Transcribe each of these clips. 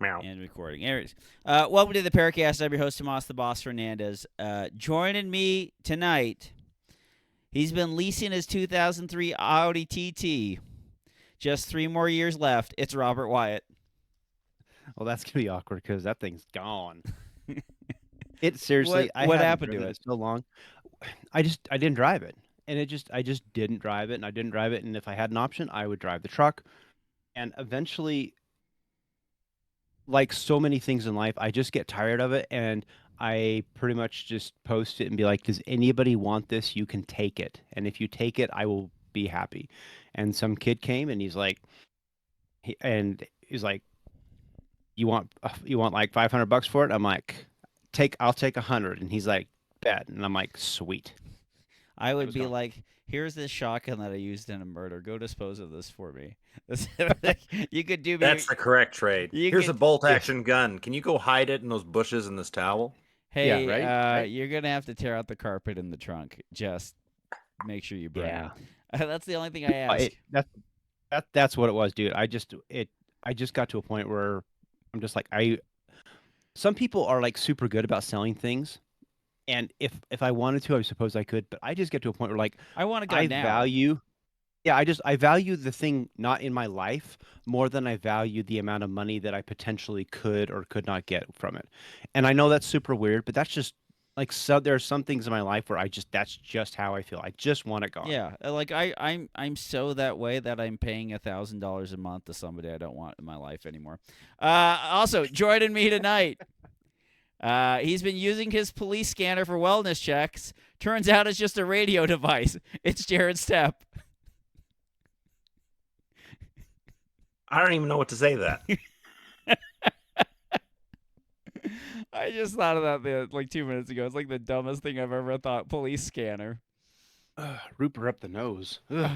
Meow. And recording. Anyways, welcome to the PARAcast. I'm your host, Tomas the Boss Fernandez. Joining me tonight, he's been leasing his 2003 Audi TT. Just 3 more years left. It's Robert Wyatt. Well, that's gonna be awkward because that thing's gone. It seriously. What I happened to driven it? so long. I didn't drive it, and I just didn't drive it, and I didn't drive it. And if I had an option, I would drive the truck. And eventually, like so many things in life, I just get tired of it, and I pretty much just post it and be like, "Does anybody want this? You can take it, and if you take it, I will be happy." And some kid came, and he's like, "You want like $500 for it?" I'm like, I'll take 100. And he's like, "Bet." And I'm like, "Sweet." I would was be gone. like, here's this shotgun that I used in a murder. Go dispose of this for me. You could do me. That's the correct trade. You Here's a could- bolt-action gun. Can you go hide it in those bushes in this towel? Hey, right? you're going to have to tear out the carpet in the trunk. Just make sure you bring Yeah. it. That's the only thing I ask. That's what it was, dude. I just got to a point where I'm just like, some people are like super good about selling things, and if I wanted to, I suppose I could, but I just get to a point where like I want to go I now. value I value the thing not in my life more than I value the amount of money that I potentially could or could not get from it. And I know that's super weird, but that's just like, so there are some things in my life where that's just how I feel. I just want it gone. Yeah, like I'm so that way that I'm paying $1,000 a month to somebody I don't want in my life anymore. Also joining me tonight, he's been using his police scanner for wellness checks. Turns out it's just a radio device. It's Jared Stepp. I don't even know what to say to that. I just thought of that like 2 minutes ago. It's like the dumbest thing I've ever thought. Police scanner. Root her up the nose. Ugh.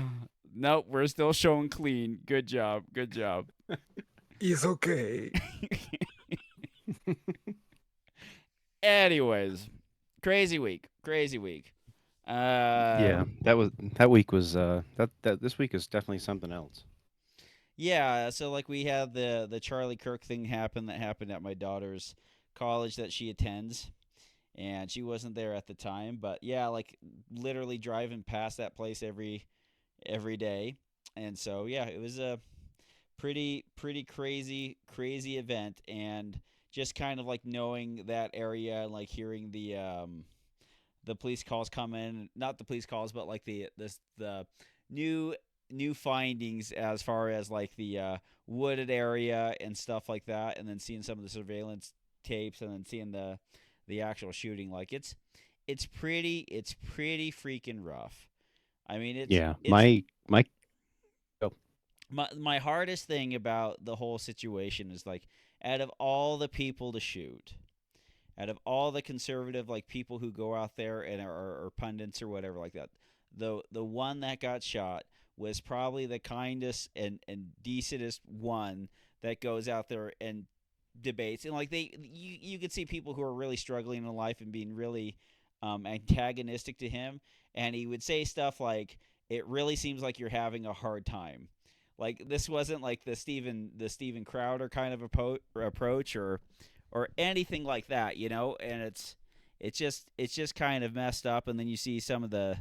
Nope, we're still showing clean. Good job. Good job. He's okay. Anyways, crazy week. Crazy week. Yeah, that week was this week is definitely something else. Yeah, so like we had the Charlie Kirk thing happen that happened at my daughter's college that she attends, and she wasn't there at the time, but yeah, like literally driving past that place every day. And so yeah, it was a pretty crazy event, and just kind of like knowing that area and like hearing the police calls come in, not the police calls, but like the new findings as far as like the wooded area and stuff like that, and then seeing some of the surveillance tapes, and then seeing the actual shooting. Like it's pretty freaking rough. I mean, my hardest thing about the whole situation is like, out of all the people to shoot, out of all the conservative like people who go out there and are pundits or whatever like that, the one that got shot was probably the kindest and decentest one that goes out there and debates. And like you could see people who are really struggling in life and being really antagonistic to him, and he would say stuff like, "It really seems like you're having a hard time." Like this wasn't like the Steven Crowder kind of approach or anything like that, you know. And it's just kind of messed up. And then you see some of the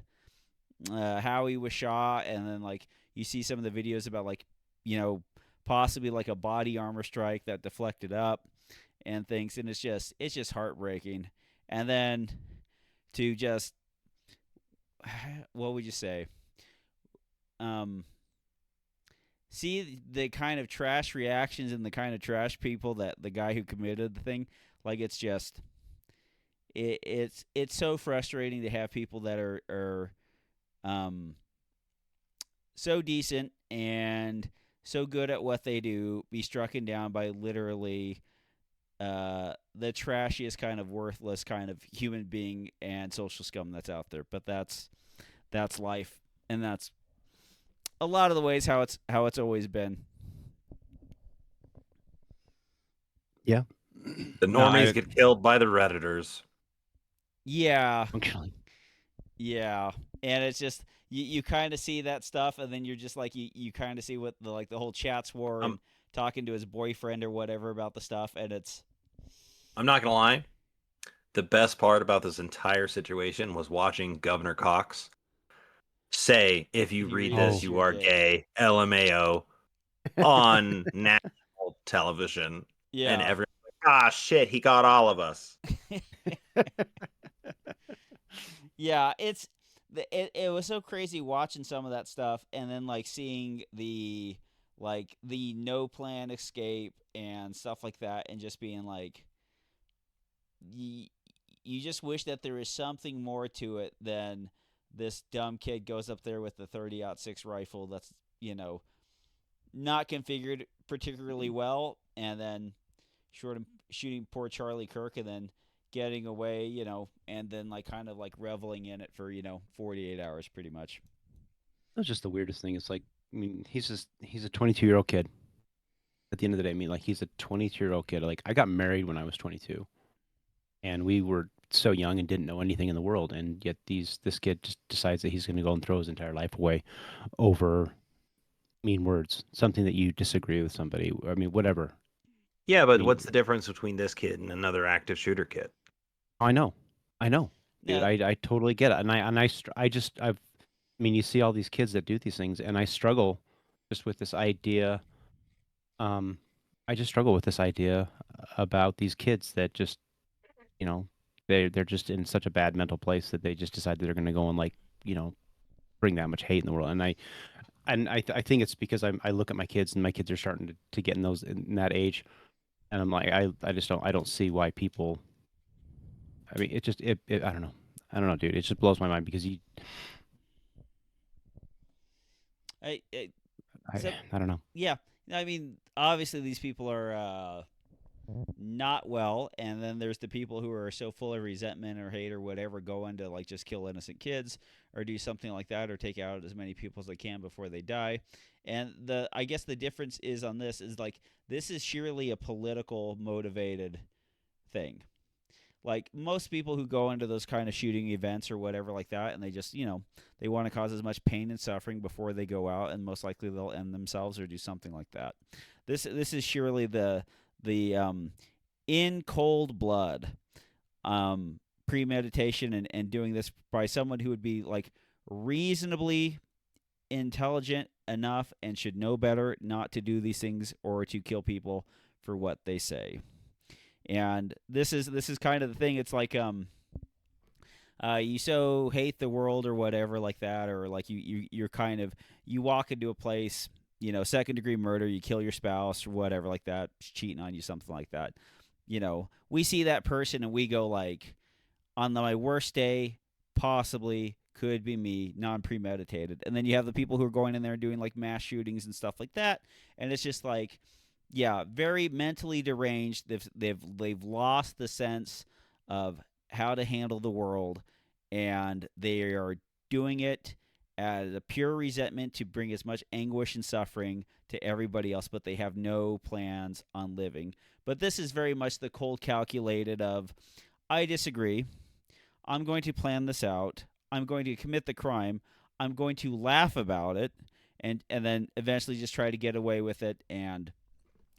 how he was shot, and then like you see some of the videos about like, you know, possibly like a body armor strike that deflected up and things, and it's just heartbreaking. And then to just, what would you say, see the kind of trash reactions and the kind of trash people that the guy who committed the thing, like it's just it's so frustrating to have people that are so decent and so good at what they do be struck down by literally the trashiest kind of worthless kind of human being and social scum that's out there. But that's life, and that's a lot of the ways how it's always been. Yeah. The normies get killed by the Redditors. Yeah. Functionally. Yeah. And it's just you kind of see that stuff, and then you're just like you kind of see what the whole chats war and talking to his boyfriend or whatever about the stuff, and it's I'm not gonna lie. The best part about this entire situation was watching Governor Cox say, "If you if you read read this, this, Oh, you you're are gay. gay." LMAO on national television, and Yeah. everyone's like, "Ah, shit, he got all of us." Yeah, it was so crazy watching some of that stuff and then like seeing the no plan escape and stuff like that and just being like you, you just wish that there is something more to it than this dumb kid goes up there with the 30-06 rifle that's, you know, not configured particularly well and then shooting poor Charlie Kirk and then getting away, you know, and then like kind of like reveling in it for, 48 hours pretty much. that's just the weirdest thing. It's like, I mean, he's a 22-year-old kid. At the end of the day, I mean, like he's a 22-year-old kid. Like I got married when I was 22, and we were so young and didn't know anything in the world, and yet this kid just decides that he's going to go and throw his entire life away over mean words, something that you disagree with somebody. I mean, whatever. Yeah, I but mean, what's the difference between this kid and another active shooter kid? I know, I know, dude. Now, I totally get it, and I mean, you see all these kids that do these things, and I struggle just with this idea. Um, I just struggle with this idea about these kids that just, you know, they're just in such a bad mental place that they just decide that they're going to go and like, you know, bring that much hate in the world. I think it's because I look at my kids and my kids are starting to get in that age, and I'm like I just don't see why people. I mean, I don't know. I don't know, dude. It just blows my mind because I I, so I don't know. yeah, I mean, obviously these people are not well, and then there's the people who are so full of resentment or hate or whatever, go into like just kill innocent kids or do something like that or take out as many people as they can before they die. And I guess the difference is on this is like this is surely a political motivated thing. Like most people who go into those kind of shooting events or whatever like that, and they just they want to cause as much pain and suffering before they go out, and most likely they'll end themselves or do something like that. This is surely the in cold blood premeditation and doing this by someone who would be like reasonably intelligent enough and should know better not to do these things or to kill people for what they say. And this is kind of the thing. It's like you so hate the world or whatever like that, or like you're kind of you walk into a place, second degree murder, you kill your spouse or whatever like that, cheating on you, something like that. We see that person and we go like, on my worst day, possibly could be me, non premeditated. And then you have the people who are going in there and doing like mass shootings and stuff like that, and it's just like, yeah, very mentally deranged. They've lost the sense of how to handle the world, and they are doing it as a pure resentment to bring as much anguish and suffering to everybody else, but they have no plans on living. But this is very much the cold calculated of, I disagree. I'm going to plan this out. I'm going to commit the crime. I'm going to laugh about it, and then eventually just try to get away with it. And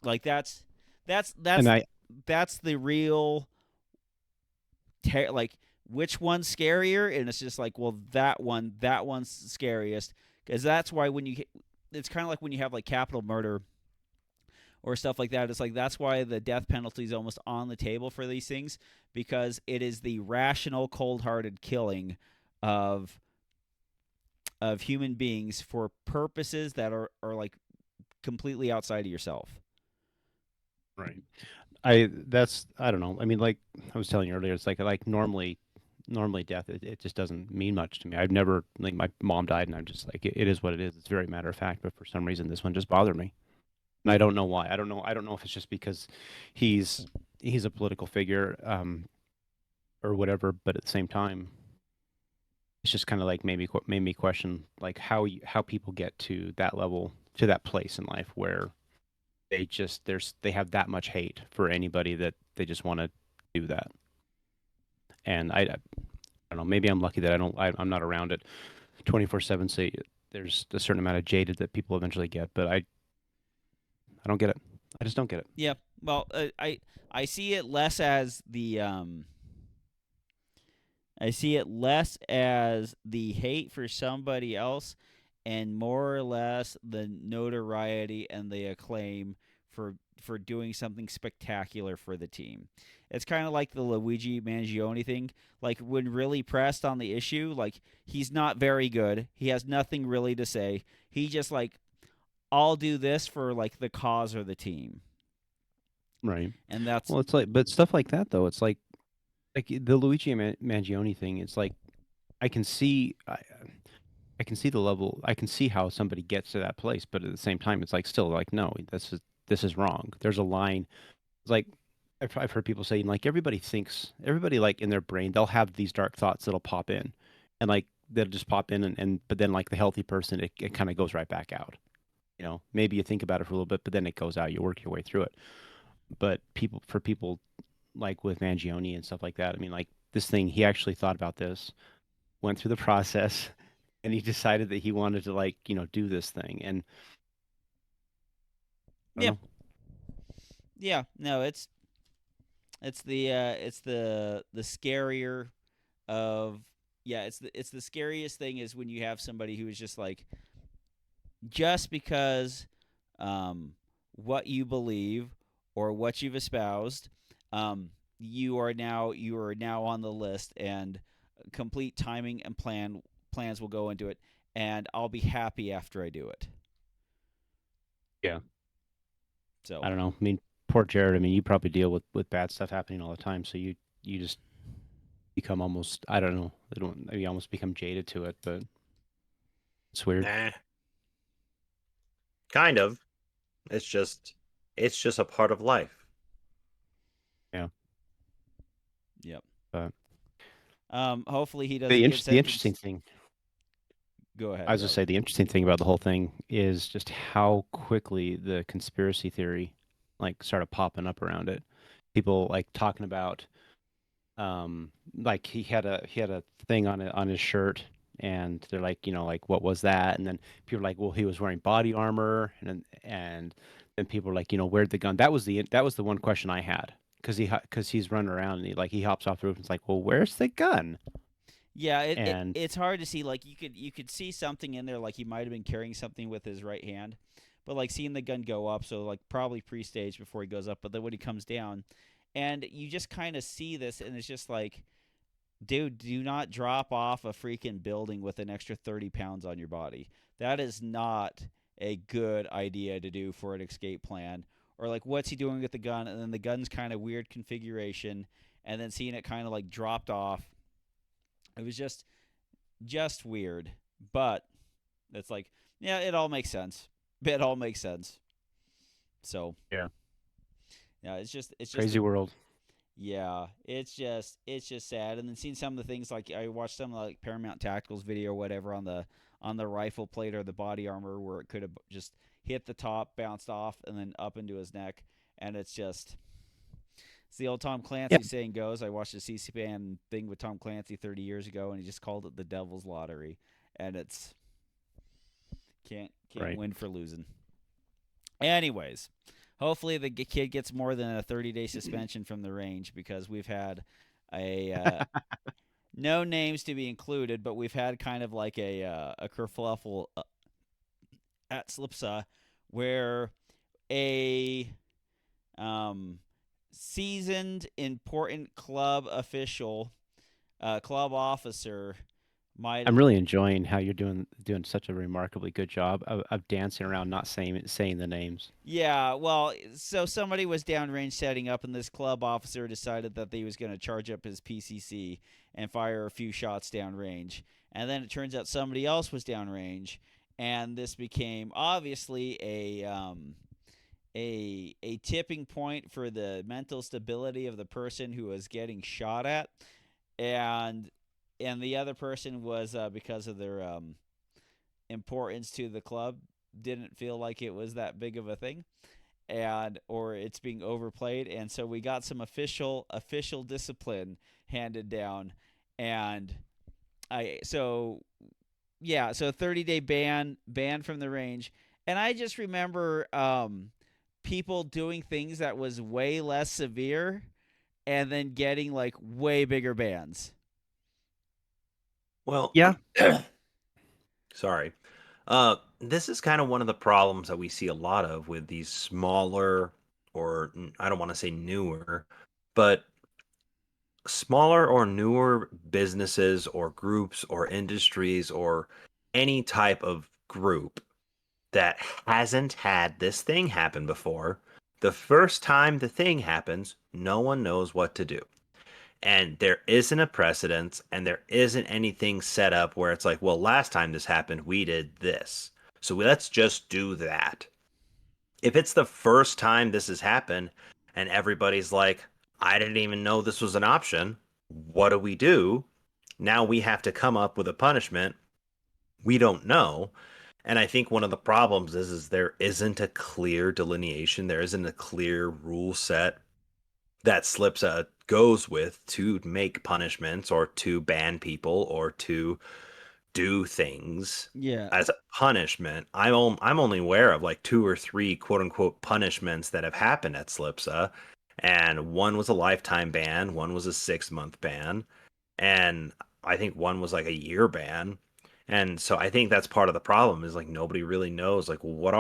like that's And I that's the real like which one's scarier, and it's just like, well, that one's scariest, because that's why it's kind of like when you have like capital murder or stuff like that. It's like that's why the death penalty is almost on the table for these things, because it is the rational, cold-hearted killing of human beings for purposes that are like completely outside of yourself. right. I don't know. I mean, like I was telling you earlier, it's like normally death it just doesn't mean much to me. I've never, like, my mom died and I'm just like, it is what it is. It's very matter of fact, but for some reason this one just bothered me. And I don't know why. I don't know if it's just because he's a political figure, or whatever, but at the same time it's just kind of like made me question like how people get to that level, to that place in life where they have that much hate for anybody that they just want to do that. And I don't know, maybe I'm lucky that I'm not around it 24/7, so there's a certain amount of jaded that people eventually get, but I I don't get it. I just don't get it. Yeah. Well, I see it less as the I see it less as the hate for somebody else and more or less the notoriety and the acclaim for doing something spectacular for the team. It's kind of like the Luigi Mangione thing. Like when really pressed on the issue, like he's not very good. He has nothing really to say. He just like I'll do this for like the cause or the team. Right. And that's Well, it's like, but stuff like that though. It's like the Luigi Mangione thing. It's like I can see. I can see the level. I can see how somebody gets to that place, but at the same time, it's like still like no, this is wrong. There's a line. It's like I've heard people saying like everybody like in their brain they'll have these dark thoughts that'll pop in, and like they'll just pop in and but then like the healthy person it kind of goes right back out. You know, maybe you think about it for a little bit, but then it goes out. You work your way through it. But people like with Mangione and stuff like that. I mean, like this thing, he actually thought about this, went through the process, and he decided that he wanted to like do this thing. And I yeah. don't know. Yeah, no, it's the scarier of yeah, it's the scariest thing is when you have somebody who is just like just because what you believe or what you've espoused, you are now on the list and complete timing and plans will go into it and I'll be happy after I do it. Yeah, So I don't know. I mean, poor Jared. I mean, you probably deal with bad stuff happening all the time, so you just become almost I don't know. I don't you almost become jaded to it, but it's weird. Nah, kind of. It's just a part of life. Yeah, yep. but Hopefully he the doesn't get inter- the interesting sentenced. thing Go I ahead, was just Rob. say the interesting thing about the whole thing is just how quickly the conspiracy theory like started popping up around it. People like talking about like he had a thing on his shirt and they're like, like what was that? And then people are like, well, he was wearing body armor and then people are like, where'd the gun? That was the one question I had because he's running around and he hops off the roof and it's like, well, where's the gun? Yeah, And it's hard to see. Like you could see something in there, like he might have been carrying something with his right hand, but like seeing the gun go up, so like probably pre-staged before he goes up. But then when he comes down, and you just kind of see this, and it's just like, dude, do not drop off a freaking building with an extra 30 pounds on your body. That is not a good idea to do for an escape plan. Or like, what's he doing with the gun? And then the gun's kind of weird configuration, and then seeing it kind of like dropped off. It was just weird, but it's like, yeah, it all makes sense. It all makes sense. So yeah, yeah, it's just crazy a world. yeah, it's just sad. And then seeing some of the things like I watched some like Paramount Tacticals video or whatever on the rifle plate or the body armor where it could have just hit the top, bounced off, and then up into his neck, and it's the old Tom Yeah, Clancy saying goes. I watched a C-SPAN thing with Tom Clancy 30 years ago, and he just called it the Devil's Lottery, and it's can't right. win for losing. Anyways, hopefully the kid gets more than a 30-day suspension from the range because we've had a no names to be included, but we've had kind of like a kerfluffle at Slipsa where a um, seasoned important club official, club officer might I'm really enjoying how you're doing such a remarkably good job of dancing around, not saying the names. yeah, well, so somebody was downrange setting up, and this club officer decided that he was going to charge up his PCC and fire a few shots downrange. And then it turns out somebody else was downrange, and this became obviously a tipping point for the mental stability of the person who was getting shot at, and the other person was because of their importance to the club didn't feel like it was that big of a thing and or it's being overplayed, and so we got some official discipline handed down. And I so yeah, so 30-day ban from the range. And I just remember people doing things that was way less severe and then getting like way bigger bans. Well, Yeah. sorry. This is kind of one of the problems that we see a lot of with these smaller, or I don't want to say newer, but smaller or newer businesses or groups or industries or any type of group that hasn't had this thing happen before. The first time the thing happens, no one knows what to do. And there isn't a precedence and there isn't anything set up where it's like, well, last time this happened, we did this. So let's just do that. If it's the first time this has happened and everybody's like, I didn't even know this was an option, what do we do? Now we have to come up with a punishment we don't know. And I think one of the problems is there isn't a clear delineation, there isn't a clear rule set that SLPSA goes with to make punishments or to ban people or to do things Yeah. as a punishment. I'm only aware of like two or three quote unquote punishments that have happened at SLPSA, and one was a lifetime ban, one was a 6 month ban, and I think one was like a year ban. And so I think that's part of the problem is like nobody really knows like what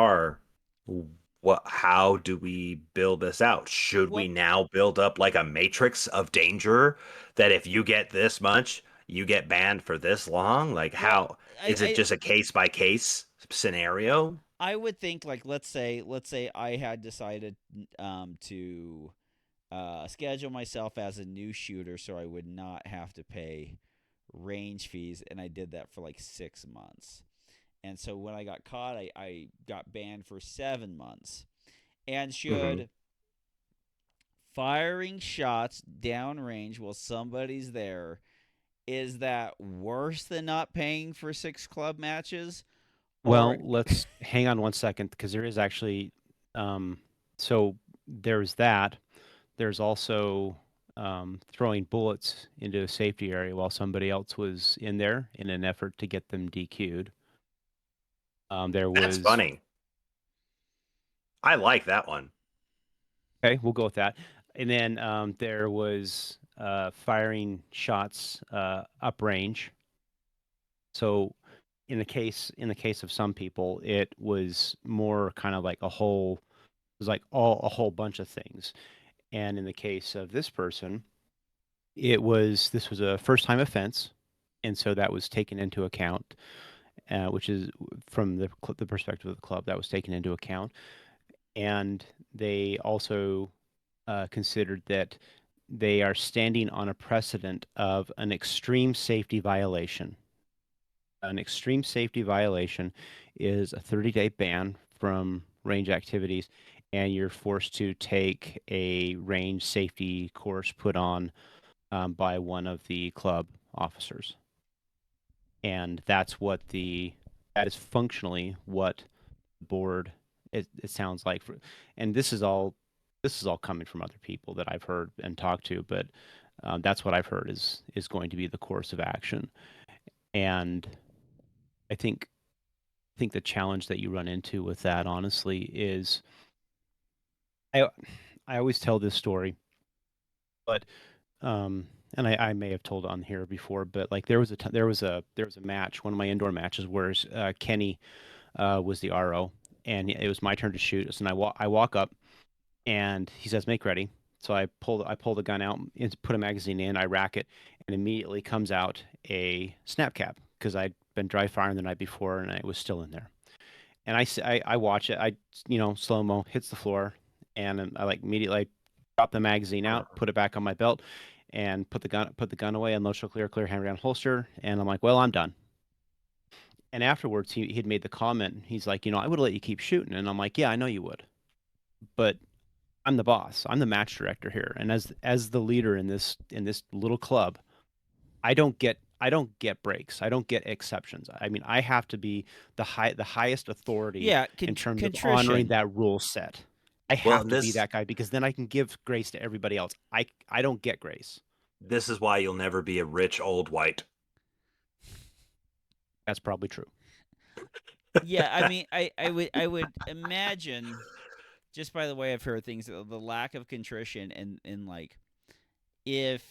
how do we build this out? Should we Well, now build up like a matrix of danger that if you get this much, you get banned for this long? Like well, how is it I just a case by case scenario? I would think like let's say I had decided to schedule myself as a new shooter so I would not have to pay range fees, and I did that for like 6 months. And so when I got caught, I got banned for 7 months. And Hmm. should firing shots downrange while somebody's there, is that worse than not paying for 6 club matches? Or Well, let's hang on one second because there is actually, um, so there's that. There's also throwing bullets into a safety area while somebody else was in there in an effort to get them DQ'd. There That's was, funny. I like that one. okay, we'll go with that. And then there was firing shots uprange. So in the case of some people, it was more kind of like it was like a whole bunch of things. And in the case of this person, this was a first time offense, and so that was taken into account, which is from the perspective of the club that was taken into account, and they also considered that they are standing on a precedent of an extreme safety violation. An extreme safety violation is a 30-day ban from range activities, and you're forced to take a range safety course put on by one of the club officers. And that is functionally what the board it sounds like and this is all coming from other people that I've heard and talked to, but that's what I've heard is going to be the course of action. And I think the challenge that you run into with that honestly is I I always tell this story, but and I may have told on here before, but like there was a match, one of my indoor matches where Kenny was the RO, and it was my turn to shoot. So I walk up, and he says, "Make ready." So I pull the gun out and put a magazine in. I rack it, and immediately comes out a snap cap because I'd been dry firing the night before, and it was still in there. And I watch it. Slow mo hits the floor, and I like immediately drop the magazine out, put it back on my belt, and put the gun away, unload, show, clear hand down holster, and I'm like, well, I'm done. And afterwards, he'd made the comment. He's like, I would let you keep shooting, and I'm like, yeah, I know you would, but I'm the boss. I'm the match director here, and as the leader in this little club, I don't get breaks. I don't get exceptions. I mean, I have to be the highest authority yeah, in terms of honoring contrition. that rule set. I Well, have and to be this that guy because then I can give grace to everybody else. I don't get grace. this is why you'll never be a rich old white. That's probably true. Yeah, I mean, I would imagine just by the way I've heard things, the lack of contrition and like if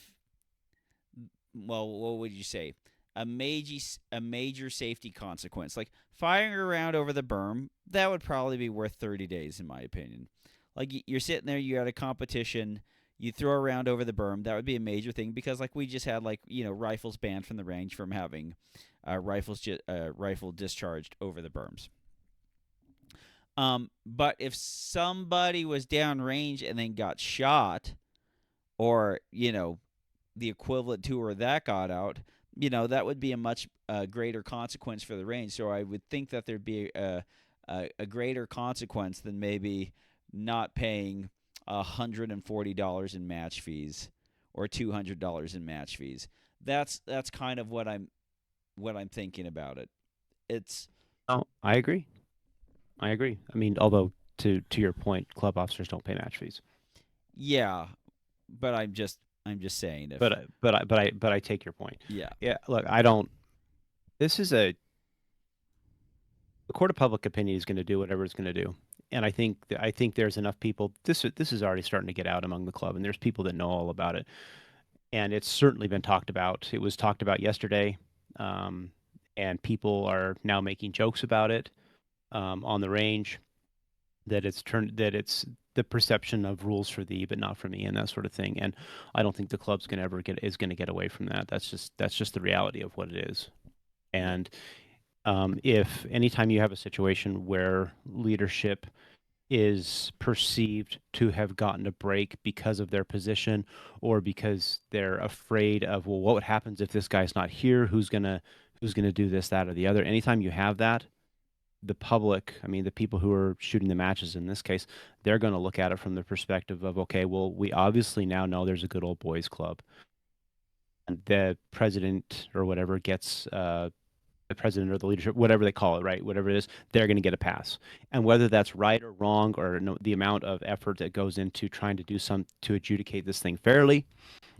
well, what would you say? A major safety consequence, like firing around over the berm, that would probably be worth 30 days in my opinion. Like you're sitting there, you're at a competition, you throw a round over the berm, that would be a major thing because like we just had like rifles banned from the range from having rifle discharged over the berms. But if somebody was downrange and then got shot, or the equivalent to or that got out, that would be a much greater consequence for the range. So I would think that there'd be a greater consequence than maybe not paying $140 in match fees or $200 in match fees. That's kind of what I'm thinking about it. It's Oh, I agree. I agree. I mean, although to your point, club officers don't pay match fees. yeah, but I'm just saying if But I take your point. yeah. Yeah, look, I don't. This is the court of public opinion is going to do whatever it's going to do, and I think there's enough people. This is already starting to get out among the club, and there's people that know all about it, and it's certainly been talked about. It was talked about yesterday, um, and people are now making jokes about it on the range. That it's the perception of rules for thee but not for me and that sort of thing, and I don't think the club's going to ever get away from that. That's just the reality of what it is. And if anytime you have a situation where leadership is perceived to have gotten a break because of their position or because they're afraid of, well, what happens if this guy's not here, who's gonna do this, that, or the other, anytime you have that, the public, I mean, the people who are shooting the matches in this case, they're going to look at it from the perspective of, okay, well, we obviously now know there's a good old boys club. And the president or whatever gets the president or the leadership, whatever they call it, right? Whatever it is, they're going to get a pass. And whether that's right or wrong, or no, the amount of effort that goes into trying to do some to adjudicate this thing fairly,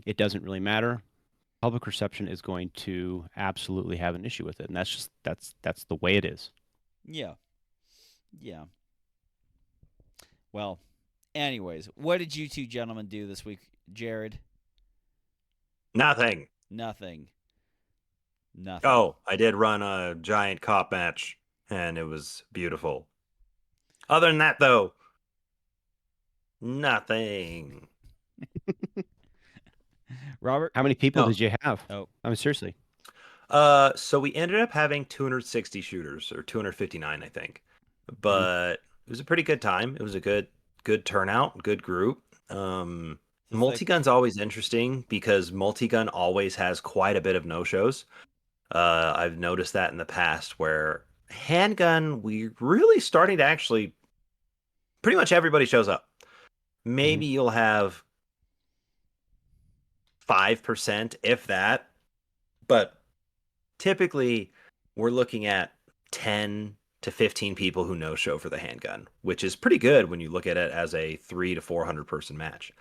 it doesn't really matter. Public reception is going to absolutely have an issue with it, and that's the way it is. Yeah. Yeah. Well, anyways, what did you two gentlemen do this week, Jared? Nothing. Nothing. Nothing. Oh, I did run a giant cop match, and it was beautiful. Other than that, though, nothing. Robert? How many people No. did you have? Oh. I mean, seriously. So we ended up having 260 shooters, or 259, I think. Mhm. But it was a pretty good time. It was a good turnout, good group. It's like Multi-gun's always interesting because multi-gun always has quite a bit of no-shows. I've noticed that in the past where handgun, we're really starting to actually pretty much everybody shows up. Maybe you'll have 5%, if that, but typically we're looking at 10 to 15 people who no show for the handgun, which is pretty good when you look at it as a 3 to 400 person match.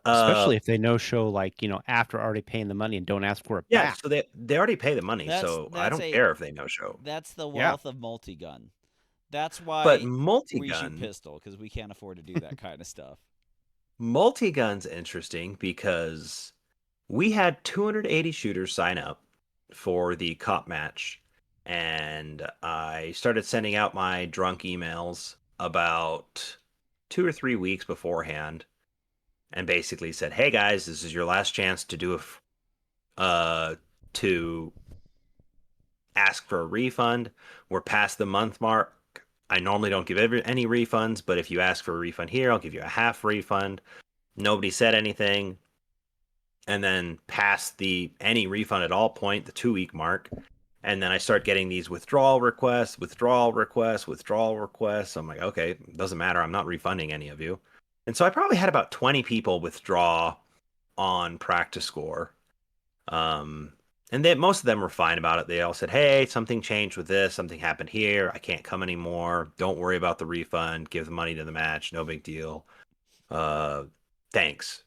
Especially if they no show, like, after already paying the money and don't ask for it Yeah, back. so they already pay the money, so I that's don't a care if they no show. that's the Yeah. wealth of multi-gun. That's But why we shoot multi-gun, pistol because we can't afford to do that kind of stuff. multi-gun's interesting because we had 280 shooters sign up for the cop match, and I started sending out my drunk emails about 2 or 3 weeks beforehand, and basically said, "Hey guys, this is your last chance to to ask for a refund. We're past the month mark. I normally don't give any refunds, but if you ask for a refund here, I'll give you a half refund." Nobody said anything. And then past the any refund at all point, the 2 week mark. And then I start getting these withdrawal requests, withdrawal requests, withdrawal requests. I'm like, okay, doesn't matter. I'm not refunding any of you. And so I probably had about 20 people withdraw on practice score. And most of them were fine about it. They all said, "Hey, something changed with this. Something happened here. I can't come anymore. Don't worry about the refund. Give the money to the match. No big deal. Uh, thanks.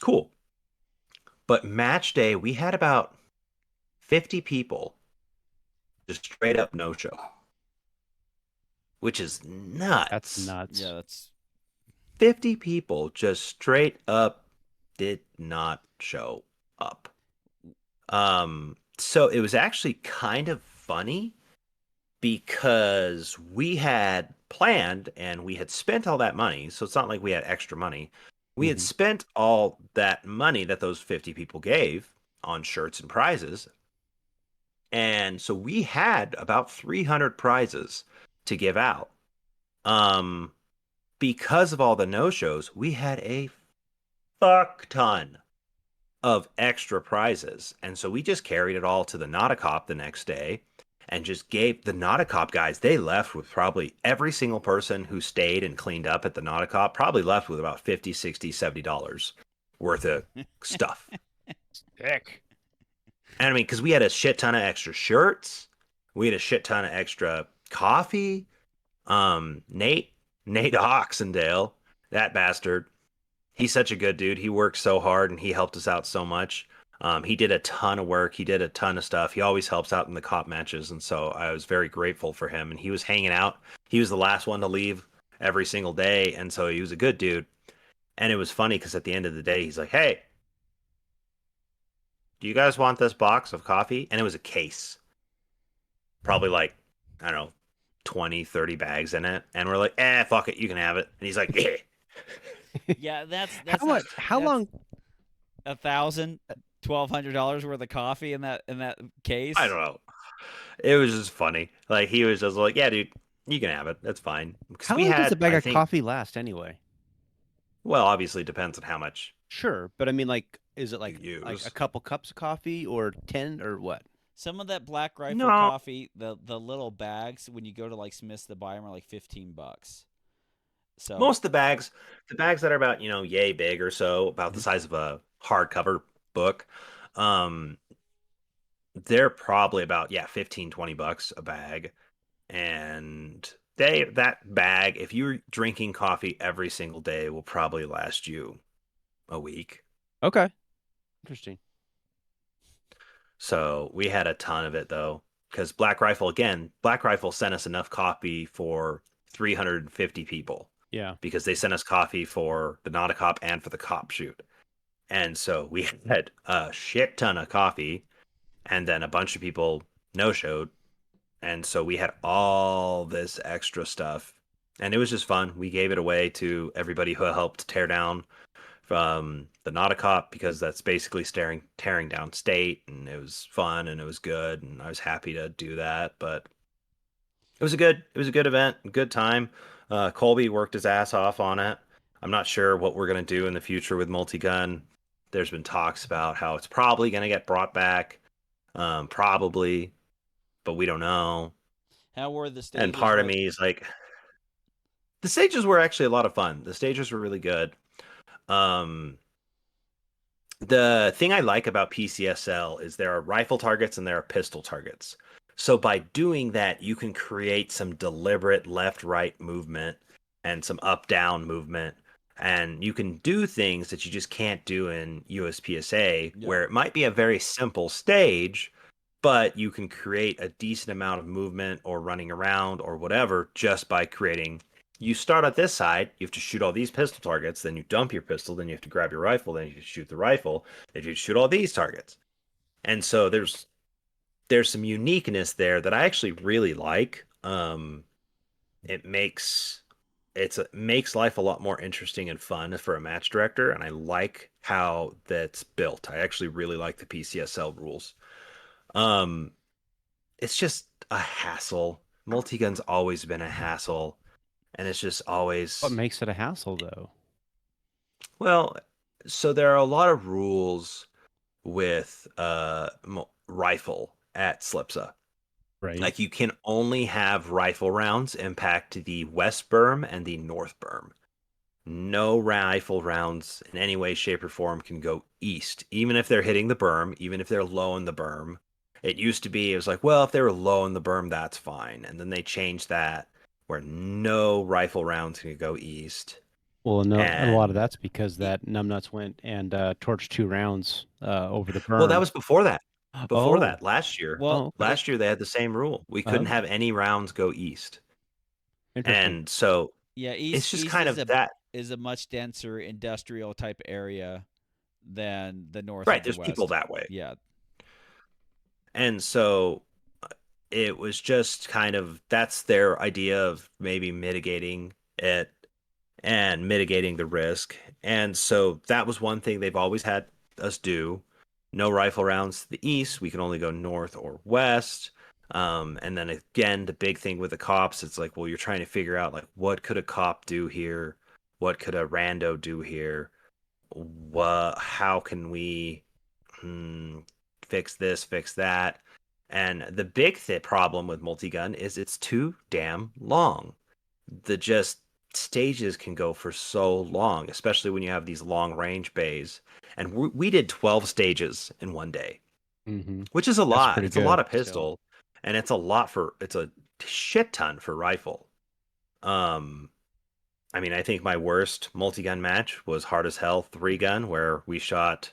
Cool." But match day, we had about 50 people just straight up no show, which is nuts. That's nuts. Yeah, that's 50 people just straight up did not show up. So it was actually kind of funny because we had planned and we had spent all that money. So it's not like we had extra money. We had Mhm. spent all that money that those 50 people gave on shirts and prizes. And so we had about 300 prizes to give out. Um, because of all the no-shows, we had a fuck ton of extra prizes. And so we just carried it all to the Nauticop the next day and just gave the Nauticop guys, they left with probably every single person who stayed and cleaned up at the Nauticop probably left with about 50, 60, $70 worth of stuff. Sick. And I mean, because we had a shit ton of extra shirts, we had a shit ton of extra coffee. Nate Oxendale, that bastard, he's such a good dude. He worked so hard and he helped us out so much. He did a ton of work. He did a ton of stuff. He always helps out in the cop matches, and so I was very grateful for him. And he was hanging out. He was the last one to leave every single day, and so he was a good dude. And it was funny because at the end of the day, he's like, "Hey, do you guys want this box of coffee?" And it was a case, probably like, I don't know, 20, 30 bags in it. And we're like, fuck it, you can have it. And he's like, "Yeah." Yeah, that's How not much? How that's long? $1,000, $1,200 worth of coffee in that case. I don't know. It was just funny. Like he was just like, "Yeah, dude, you can have it. That's fine." Because How we long does a had, bag I of think, coffee last anyway? well, obviously it depends on how much Sure, but I mean, like, is it you like a use. couple cups of coffee or 10 or what? Some of that Black Rifle No, coffee, the little bags when you go to like Smith's to buy them are like $15. So most of the bags that are about, yay big or so, about the Mhm. size of a hardcover book, um, they're probably about, yeah, 15, $20 a bag. And that bag, if you're drinking coffee every single day, will probably last you a week. Okay, interesting. So we had a ton of it though, because Black Rifle sent us enough coffee for 350 people Yeah. because they sent us coffee for the not a cop and for the cop shoot. And so we had a shit ton of coffee, and then a bunch of people no showed. And so we had all this extra stuff. And it was just fun. We gave it away to everybody who helped tear down from the Nauticop because that's basically tearing down state, and it was fun and it was good and I was happy to do that. But it was a good event, a good time. Colby worked his ass off on it. I'm not sure what we're gonna do in the future with multi-gun. There's been talks about how it's probably gonna get brought back, probably, but we don't know. how were the And stages part of like? me is like, the stages were actually a lot of fun. The stages were really good. Um, the thing I like about PCSL is there are rifle targets and there are pistol targets. So by doing that, you can create some deliberate left-right movement and some up-down movement. And you can do things that you just can't do in USPSA, where No. it might be a very simple stage, but you can create a decent amount of movement or running around or whatever just by creating. You start at this side, you have to shoot all these pistol targets, then you dump your pistol, then you have to grab your rifle, then you shoot the rifle, then you shoot all these targets. And so there's some uniqueness there that I actually really like. It makes it makes life a lot more interesting and fun for a match director, and I like how that's built. I actually really like the PCSL rules. Um, it's just a hassle. Multi-gun's always been a hassle, and it's just What always, makes it a hassle, though? well, so there are a lot of rules with rifle at Slipsa. Right. Like you can only have rifle rounds impact the west berm and the north berm. No rifle rounds in any way, shape, or form can go east, even if they're hitting the berm, even if they're low in the berm. It used to be, it was like, well, if they were low in the berm, that's fine. And then they changed that where no rifle rounds can go east. Well, no, a lot of And that's because that numbnuts went and torched 2 rounds over the well, that berm. was before that. Before Oh, that, last year. Well, oh, okay. Last year they had the same rule. We couldn't have Okay. any rounds go east. Interesting. And so yeah, it's just east kind is of that. is a much denser industrial type area than the north or Right, the there's people west. that way. Yeah. And so it was just kind of that's their idea of maybe mitigating it and mitigating the risk. And so that was one thing they've always had us do. No rifle rounds to the east. We can only go north or west. And then again, the big thing with the cops, it's like, well, you're trying to figure out like what could a cop do here? What could a rando do here? How can we hmm, fix this, fix that? And the big problem with multi-gun is it's too damn long. The just stages can go for so long, especially when you have these long range bays. And we did 12 stages in one day, Mm-hmm. which is a That's lot. pretty It's a lot good. of pistol, and it's a shit ton for rifle. Um, I mean, I think my worst multi-gun match was hard as hell 3-gun, where we shot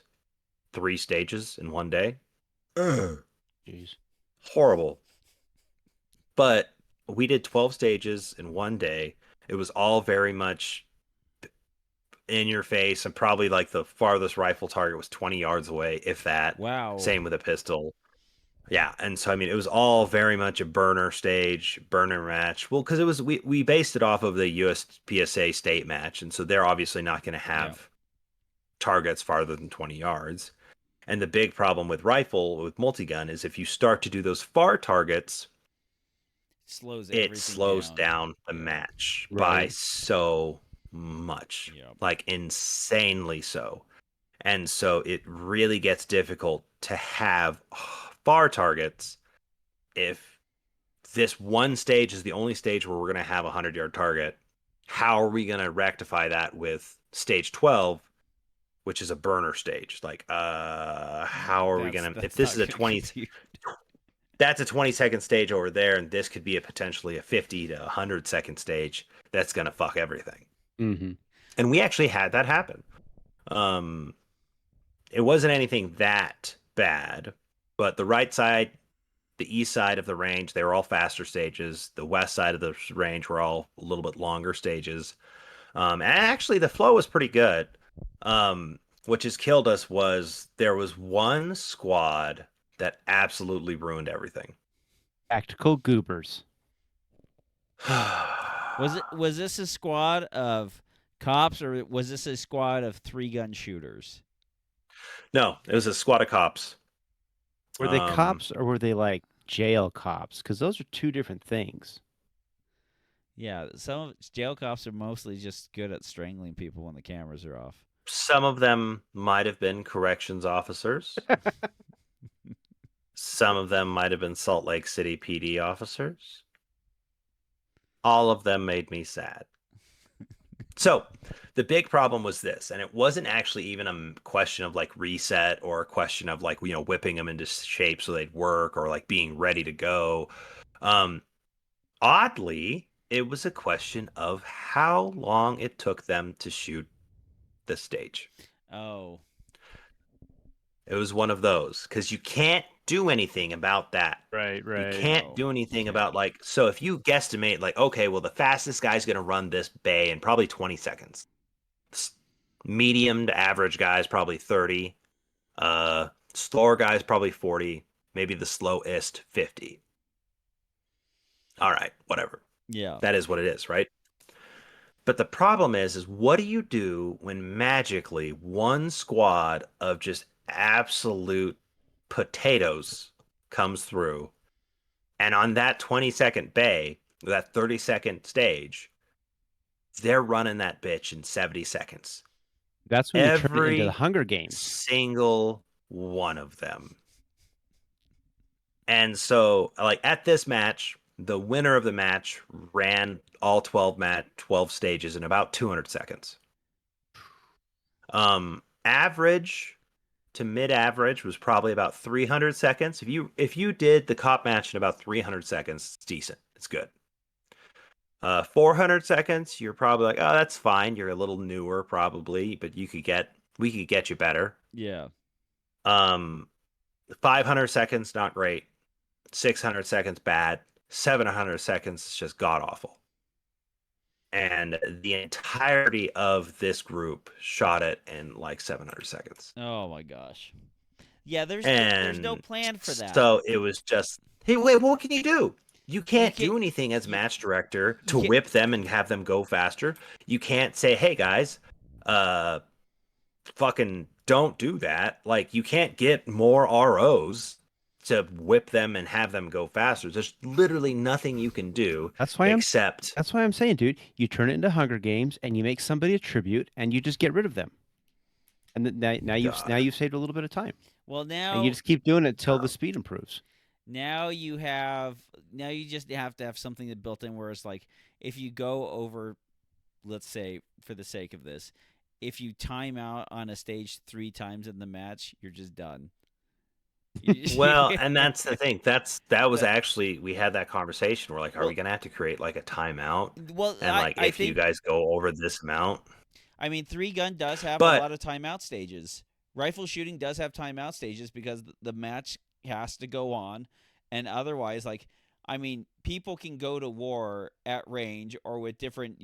3 stages in one day. Ugh. Jeez. Horrible. But we did 12 stages in one day. It was all very much in your face, and probably like the farthest rifle target was 20 yards away, if that. Wow. Same with a pistol. Yeah, and so I mean, it was all very much a burner stage, burner match. Well, because it was we based it off of the USPSA state match, and so they're obviously not going to Yeah. have targets farther than 20 yards. And the big problem with rifle with multi-gun is if you start to do those far targets, Slows it everything slows down. down the Yeah. match by Right. so much, Yeah. like insanely so. And so it really gets difficult to have far targets if this one stage is the only stage where we're going to have a 100-yard target. How are we going to rectify that with stage 12, which is a burner stage? Like, how are we going to, if That's this not is a gonna 20, compute. that's a 20-second stage over there, and this could be a potentially a 50 to 100-second stage. That's going to fuck everything. Mm-hmm. And we actually had that happen. Um, it wasn't anything that bad, but the right side, the east side of the range, they were all faster stages. The west side of the range were all a little bit longer stages. And actually, the flow was pretty good. What just killed us was there was one squad that absolutely ruined everything. Tactical goobers. Was this a squad of cops or was this a squad of 3-gun shooters? No, it was a squad of cops. Were they cops or were they like jail cops? Because those are two different things. Yeah, some jail cops are mostly just good at strangling people when the cameras are off. Some of them might have been corrections officers. Some of them might have been Salt Lake City PD officers. All of them made me sad. So the big problem was this, and it wasn't actually even a question of like reset or a question of like, whipping them into shape so they'd work or like being ready to go. Oddly, it was a question of how long it took them to shoot the stage. Oh. It was one of those because you can't do anything about that. Right, You can't do anything about like, so if you guesstimate like, okay, well, the fastest guy's going to run this bay in probably 20 seconds. Medium to average guys probably 30. Slower guys probably 40. Maybe the slowest 50. All right, whatever. Yeah. That is what it is, right? But the problem is what do you do when magically one squad of just absolute potatoes comes through, and on that 20-second bay, that 30-second stage, they're running that bitch in 70 seconds. That's when you turn it into the Every Hunger Games. single one of them. And so, like at this match, the winner of the match ran all 12 stages in about 200 seconds. Average to mid-average was probably about 300 seconds. If you did the cop match in about 300 seconds, it's decent. It's good. 400 seconds, you're probably like, oh, that's fine. You're a little newer, probably, but we could get you better. Yeah. 500 seconds, not great. 600 seconds, bad. 700 seconds is just god awful. and the entirety of this group shot it in like 700 seconds. Oh my gosh. Yeah, there's no And plan for that. so it was just, hey, wait, what can you do? You You can't can't. do anything as You, match director you to can't. whip them and have them go faster. You can't say, hey guys, uh, fucking don't do that. Like, you can't get more ROs to whip them and have them go faster. There's literally nothing you can do That's why I'm except, that's why I'm saying, dude, you turn it into Hunger Games and you make somebody a tribute and you just get rid of them. And now God, you've saved a little bit of time. Well, And you now just keep doing it till the um, speed improves. now you have now you just have to have something that built in where it's like if you go over, let's say for the sake of this, if you time out on a stage 3 times in the match, you're just done. well, and that's the thing. That was That- actually, we had that conversation. We're like, are we well, gonna have to create like a timeout? well, And like, I if you think guys go over this amount, I mean 3 gun does have a but lot of timeout stages. Rifle shooting does have timeout stages because the match has to go on, and otherwise, like I mean, people can go to war at range or with different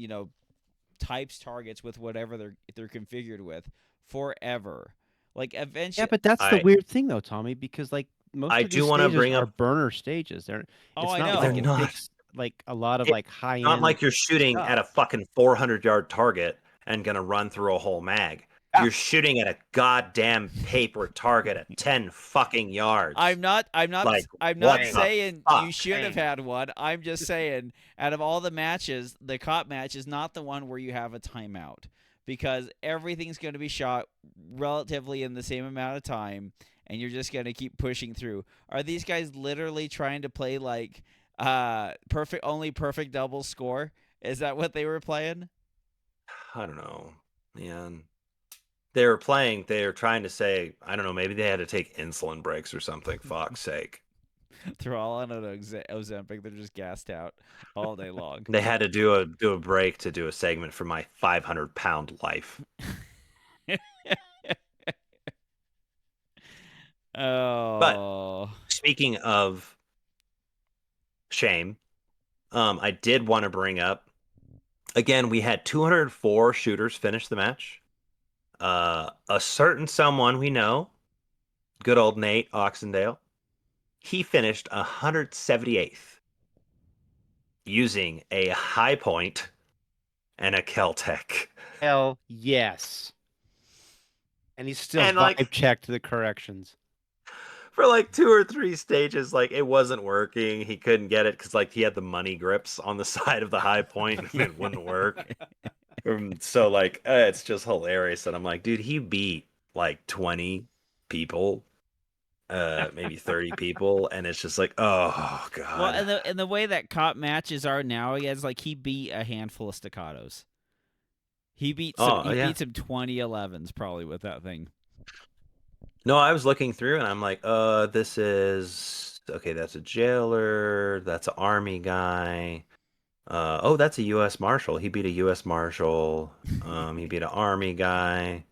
types targets with whatever they're configured with forever. Like Yeah, eventually, but that's the I weird thing though, Tommy, because like most I of these do want to stages bring are up, burner stages. oh, It's I not they're like know. it not. takes like a lot of It's like high not end like you're shooting at stuff. a fucking 400-yard target and gonna run through a whole mag. Yeah. You're shooting at a goddamn paper target at 10 fucking yards. I'm not. I'm not. Like, I'm not what Bang. the saying you fuck? should have Bang. had one. I'm just saying, out of all the matches, the cop match is not the one where you have a timeout because everything's going to be shot relatively in the same amount of time, and you're just going to keep pushing through. Are these guys literally trying to play like perfect double score? Is that what they were playing? I don't know, man. They were trying to say, I don't know, maybe they had to take insulin breaks or something. Fuck's sake. They're all on an Ozempic. They're just gassed out all day long. They had to do a break to do a segment for my 500-pound life. But Oh. speaking of shame, I did want to bring up again, we had 204 shooters finish the match. A certain someone we know, good old Nate Oxendale, he finished 178th using a high point and a Keltec. Hell yes. And he still And vibe like, checked the corrections. for like 2 or 3 stages, like it wasn't working. He couldn't get it because like he had the money grips on the side of the high point and it wouldn't work. So like it's just hilarious that I'm like, dude, he beat like 20 people, maybe 30 people, and it's just like, oh Well, god. and the way that cop matches are now, is like he beat a handful of staccatos. Oh He yeah. beat some 2011s probably with that thing. No, I was looking through and I'm like, this is okay, that's a jailer, that's an army guy. Oh, that's a US Marshal. He beat a US Marshal. He beat an army guy.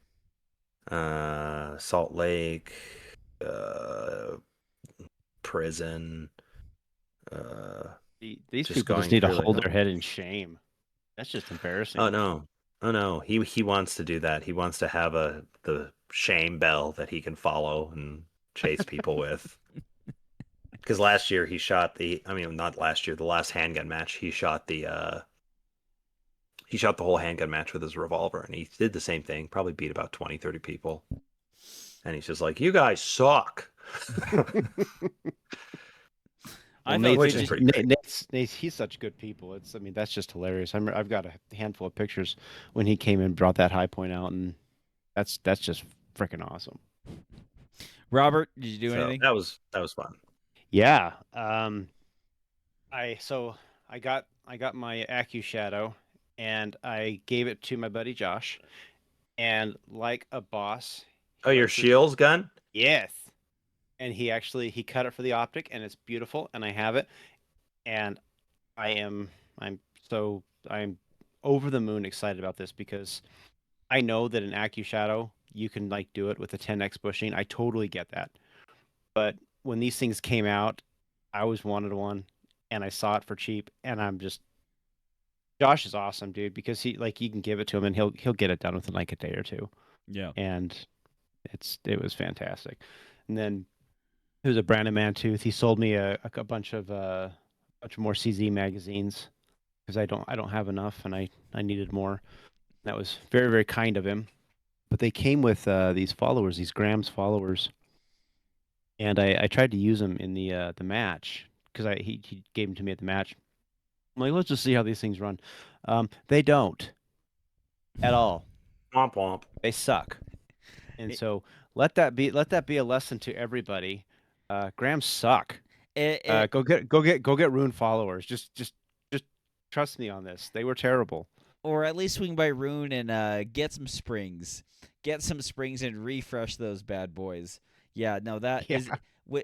Salt Lake, uh, prison. Uh, These just people just going need to through like, hold oh, their head in shame. That's just embarrassing. oh no, oh no. He wants to do that. He wants to have the shame bell that he can follow and chase people with. Because last year he shot the. I mean, not last year. The last handgun match, he shot the. He shot the whole handgun match with his revolver, and he did the same thing. Probably beat about 20, 30 people. And he's just like, "You guys suck." Well, I felt Which good. is Just, pretty great. He's such good people. I mean, that's just hilarious. I've got a handful of pictures when he came and brought that high point out, and that's just freaking awesome. Robert, did you do So anything? that was fun. Yeah. I got my AccuShadow, and I gave it to my buddy Josh, and like a boss, Oh, he your actually Shields gun? yes, and he cut it for the optic, and it's beautiful, and I have it, and I am I'm over the moon excited about this because I know that in AccuShadow you can like do it with a 10x bushing. I totally get that. But when these things came out, I always wanted one and I saw it for cheap and Josh is awesome, dude, because he like you can give it to him and he'll get it done within like a day or two, Yeah. and it was fantastic. And then he was a Brandon Mantooth. He sold me a bunch of more CZ magazines because I don't have enough and I needed more. That was very very kind of him. But they came with these followers, these Grams followers, and I tried to use them in the match because I he gave them to me at the match. I'm like, let's just see how these things run. They don't at all. Womp womp. They suck. And It, so let that be a lesson to everybody. Grams suck. it, Go get Rune followers. Just trust me on this. They were terrible. or at least swing by Rune and get some springs. Get some springs and refresh those bad boys. Yeah, no, that Yeah. is.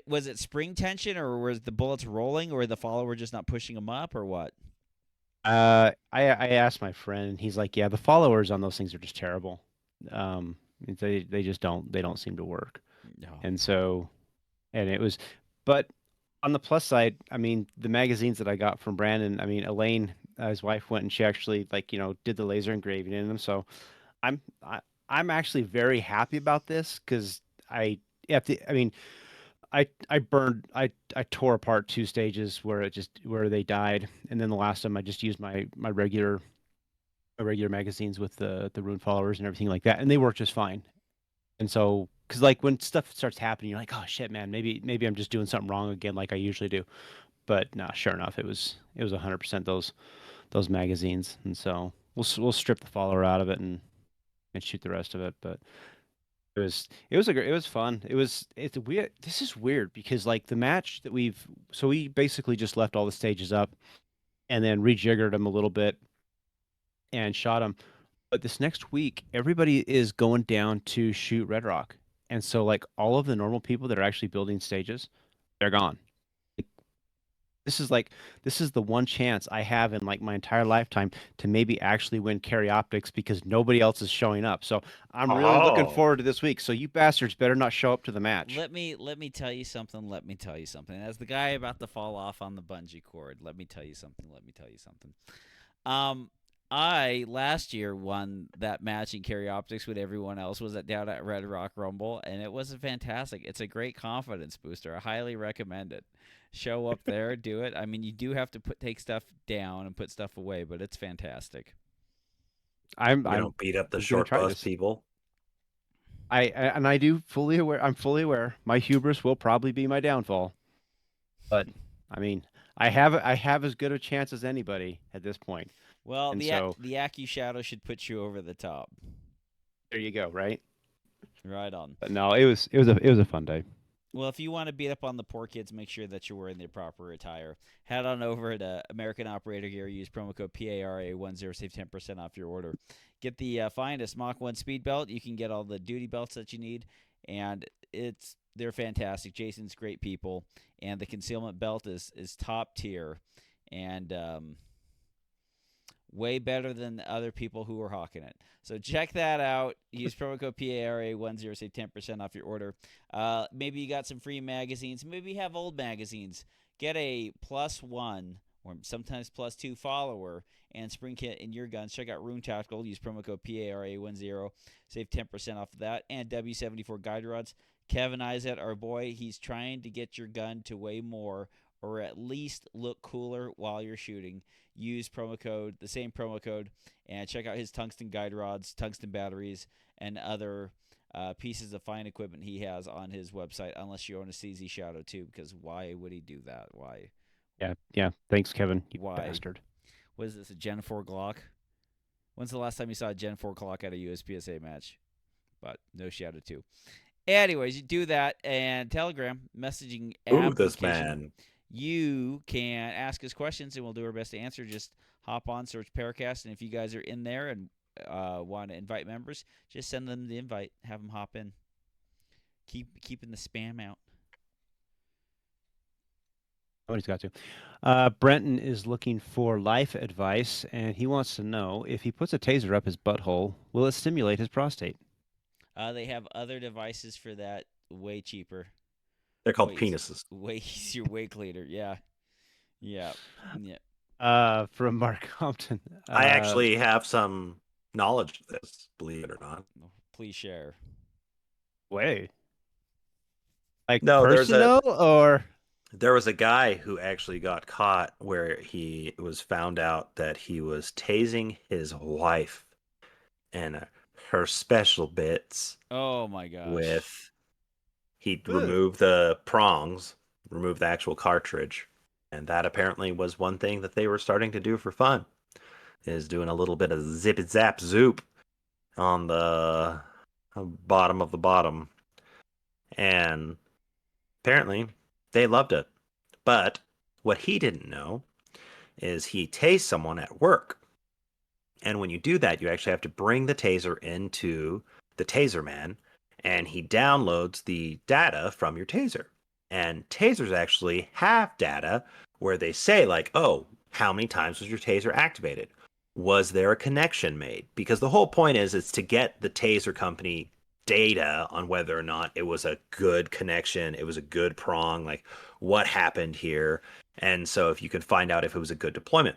Was it spring tension, or was the bullets rolling, or the follower just not pushing them up, or what? I asked my friend, and he's like, yeah, the followers on those things are just terrible. Um, they just don't seem to work. No. And so, and it was, but on the plus side, I mean, the magazines that I got from Brandon, I mean, Elaine, his wife went and she actually like, did the laser engraving in them. So I'm, I, I'm actually very happy about this because I mean, I burned, I tore apart two stages where they died. And then the last time I just used my regular magazines with the rune followers and everything like that. And they work just fine. And so, because like when stuff starts happening, you're like, oh shit, man, maybe I'm just doing something wrong again, like I usually do. But no, sure enough, it was 100% those magazines, and so we'll strip the follower out of it and shoot the rest of it. But it was fun. It's weird. This is weird because like the match that we basically just left all the stages up and then rejiggered them a little bit and shot them. But this next week, everybody is going down to shoot Red Rock. And so like all of the normal people that are actually building stages, they're gone. Like, this is the one chance I have in like my entire lifetime to maybe actually win carry optics because nobody else is showing up. So I'm really looking Oh, forward to this week. So you bastards better not show up to the match. Let me tell you something. Let me tell you something. As the guy about to fall off on the bungee cord, let me tell you something. Let me tell you something. Um, I last year won that match in carry optics when everyone else was down at Red Rock Rumble, and it was fantastic. It's a great confidence booster. I highly recommend it. Show up there, do it. I mean, you do have to take stuff down and put stuff away, but it's fantastic. you I'm don't beat up the gonna short try bus this. people. And I do fully aware. I'm fully aware. My hubris will probably be my downfall. But I mean, I have as good a chance as anybody at this point. Well, And the so the Acu Shadow should put you over the top. there you go, right? Right on. But no, it was a fun day. Well, if you want to beat up on the poor kids, make sure that you're wearing the proper attire. Head on over to American Operator Gear. Use promo code PARA10. Save 10% off your order. Get the find a Mach 1 speed belt. You can get all the duty belts that you need, and they're fantastic. Jason's great people, and the concealment belt is top tier, and way better than other people who are hawking it. So check that out. Use promo code PARA10, save 10% off your order. Maybe you got some free magazines. Maybe you have old magazines. Get a +1 or sometimes +2 follower and spring kit in your guns. Check out Rune Tactical. Use promo code PARA10, save 10% off of that. And W74 Guide Rods. Kevin Izet, our boy, he's trying to get your gun to weigh more or at least look cooler while you're shooting. Use the same promo code, and check out his tungsten guide rods, tungsten batteries, and other pieces of fine equipment he has on his website. Unless you own a CZ Shadow too, because why would he do that? Why? Yeah. Thanks, Kevin, you Why? bastard. What is this? A Gen 4 Glock? When's the last time you saw a Gen 4 Glock at a USPSA match? But no Shadow 2. Anyways, you do that and Telegram messaging Ooh, this application. man. You can ask us questions and we'll do our best to answer. Just hop on, search Paracast, and if you guys are in there and want to invite members, just send them the invite. Have them hop in. Keeping the spam out. Nobody's got to. Brenton is looking for life advice, and he wants to know if he puts a taser up his butthole, will it stimulate his prostate? They have other devices for that, way cheaper. They're called Way penises. way easier, way cleaner. Yeah. From Mark Compton. I actually have some knowledge of this, believe it or not. Please share. Way. Like No, personal or there was a guy who actually got caught where he was found out that he was tasing his wife and her special bits Oh my gosh. with he Ugh. removed the prongs, removed the actual cartridge, and that apparently was one thing that they were starting to do for fun, is doing a little bit of zip zap zoop on the bottom of the bottom, and apparently they loved it. But what he didn't know is he tased someone at work. And when you do that, you actually have to bring the taser into the taser man, and he downloads the data from your taser. And tasers actually have data where they say, like, oh, how many times was your taser activated? Was there a connection made? Because the whole point is it's to get the taser company data on whether or not it was a good connection, it was a good prong, like what happened here. And so if you can find out if it was a good deployment.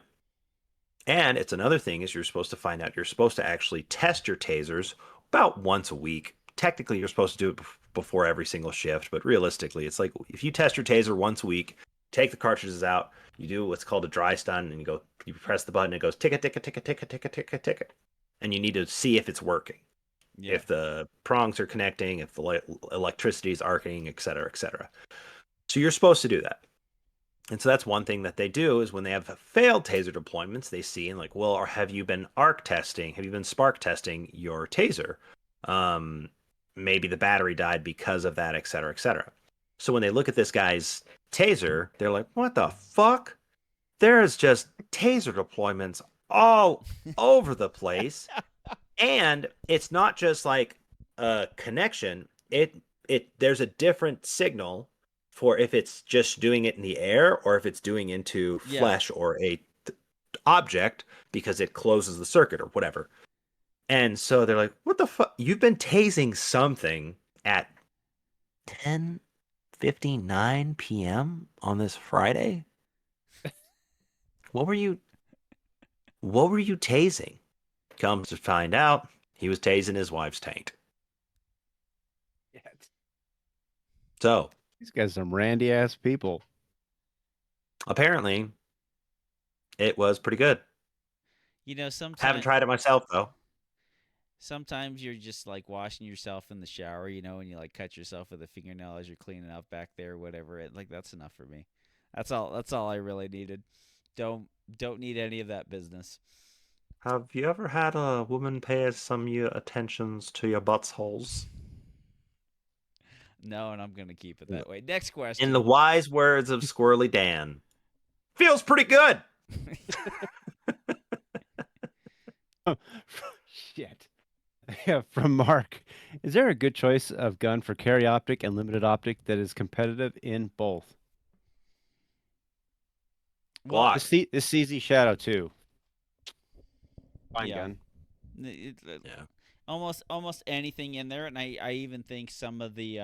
And it's another thing is you're supposed to find out, you're supposed to actually test your tasers about once a week. Technically, you're supposed to do it before every single shift, but realistically, it's like if you test your taser once a week, take the cartridges out, you do what's called a dry stun, and you press the button, it goes tick a tick a tick a tick a tick a tick a tick, and you need to see if it's working, Yeah. if the prongs are connecting, if the electricity is arcing, et cetera, et cetera. So you're supposed to do that. And so that's one thing that they do is when they have failed taser deployments, they see and like, well, or have you been arc testing? Have you been spark testing your taser? Um, Maybe the battery died because of that, et cetera, et cetera. So when they look at this guy's taser, they're like, what the fuck? There's just taser deployments all over the place. And it's not just like a connection. It there's a different signal for if it's just doing it in the air or if it's doing into Yeah. flesh or a object because it closes the circuit or whatever. And so they're like, "What the fuck? You've been tasing something at 10:59 p.m. on this Friday? What were you tasing?" Comes to find out, he was tasing his wife's taint. yeah, So, these guys are some randy ass people. apparently, it was pretty good. You know, Haven't sometimes tried it myself though. sometimes you're just like washing yourself in the shower, and you like cut yourself with a fingernail as you're cleaning up back there, whatever. Like that's enough for me. That's all I really needed. Don't need any of that business. Have you ever had a woman pay some your attentions to your buttholes? No, and I'm gonna keep it that way. Next In the question. wise words of Squirrely Dan, feels pretty good. Shit. Yeah, from Mark. Is there a good choice of gun for carry optic and limited optic that is competitive in both? Well, Glock. This CZ Shadow 2. Fine yeah, gun. Yeah. almost anything in there, and I even think some of the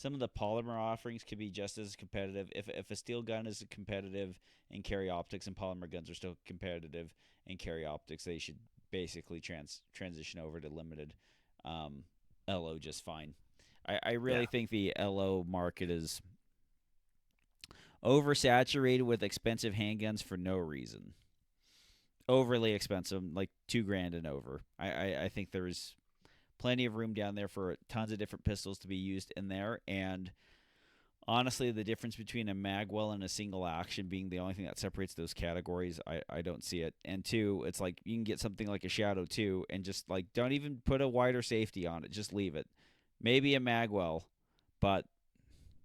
polymer offerings could be just as competitive. If a steel gun is competitive in carry optics and polymer guns are still competitive in carry optics, they should basically transition over to limited um, LO just fine. I really Yeah. think the LO market is oversaturated with expensive handguns for no reason. Overly expensive, like $2,000 and over. I think there's plenty of room down there for tons of different pistols to be used in there. And honestly, the difference between a magwell and a single action being the only thing that separates those categories, I don't see it. And two, it's like you can get something like a Shadow 2 and just like don't even put a wider safety on it. Just leave it. Maybe a magwell, but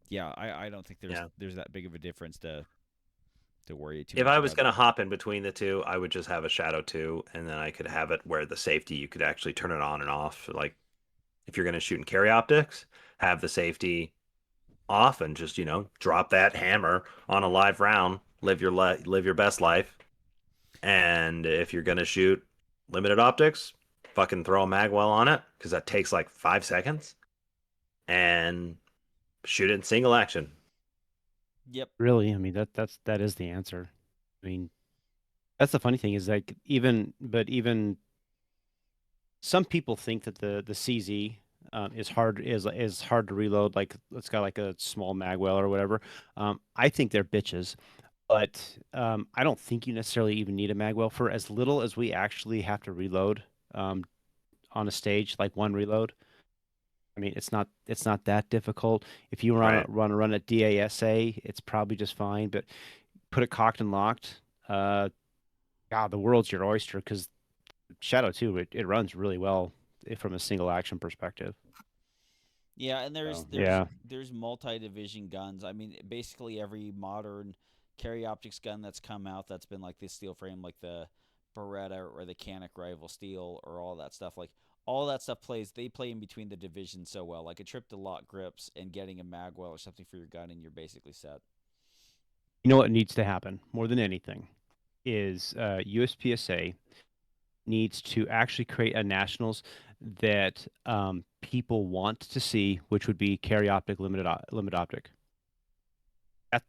yeah, I don't think Yeah. there's that big of a difference to worry too If much I was about going it. to hop in between the two, I would just have a Shadow 2, and then I could have it where the safety, you could actually turn it on and off. Like, if you're going to shoot in carry optics, have the safety off and just, drop that hammer on a live round, live your best life. And if you're going to shoot limited optics, fucking throw a magwell on it because that takes like 5 seconds and shoot it in single action. Yep. Really? I mean that is the answer. I mean, that's the funny thing is like even some people think that the CZ is hard to reload. Like it's got like a small magwell or whatever. I think they're bitches, but I don't think you necessarily even need a magwell for as little as we actually have to reload um, on a stage, like one reload. I mean, it's not that difficult. If you Right. run a DASA, it's probably just fine. But put it cocked and locked. Uh, God, the world's your oyster because Shadow 2, it runs really well from a single action perspective. Yeah, and there's So there's yeah, there's multi-division guns. I mean, basically every modern carry optics gun that's come out that's been like this steel frame, like the Beretta or the Canic Rival Steel or all that stuff. Like all that stuff they play in between the divisions so well. Like a trip to lock grips and getting a magwell or something for your gun, and you're basically set. you know what needs to happen more than anything is USPSA needs to actually create a nationals that people want to see, which would be carry optic limit optic.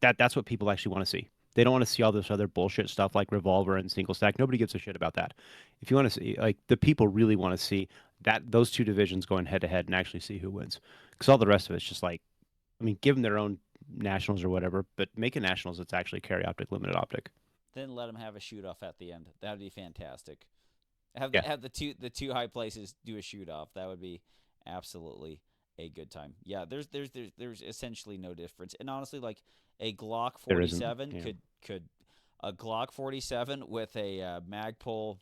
That's what people actually want to see. They don't want to see all this other bullshit stuff like revolver and single stack. Nobody gives a shit about that. If you want to see, like the people really want to see that those two divisions going head to head and actually see who wins, because all the rest of it's just like, I mean, give them their own nationals or whatever, but make a nationals that's actually carry optic limited optic. Then let them have a shoot off at the end. That'd be fantastic. Have the Yeah, have the two high places do a shoot off. That would be absolutely a good time. Yeah, there's essentially no difference. And honestly, like a Glock there isn't. 47 Yeah. could a Glock 47 with a Magpul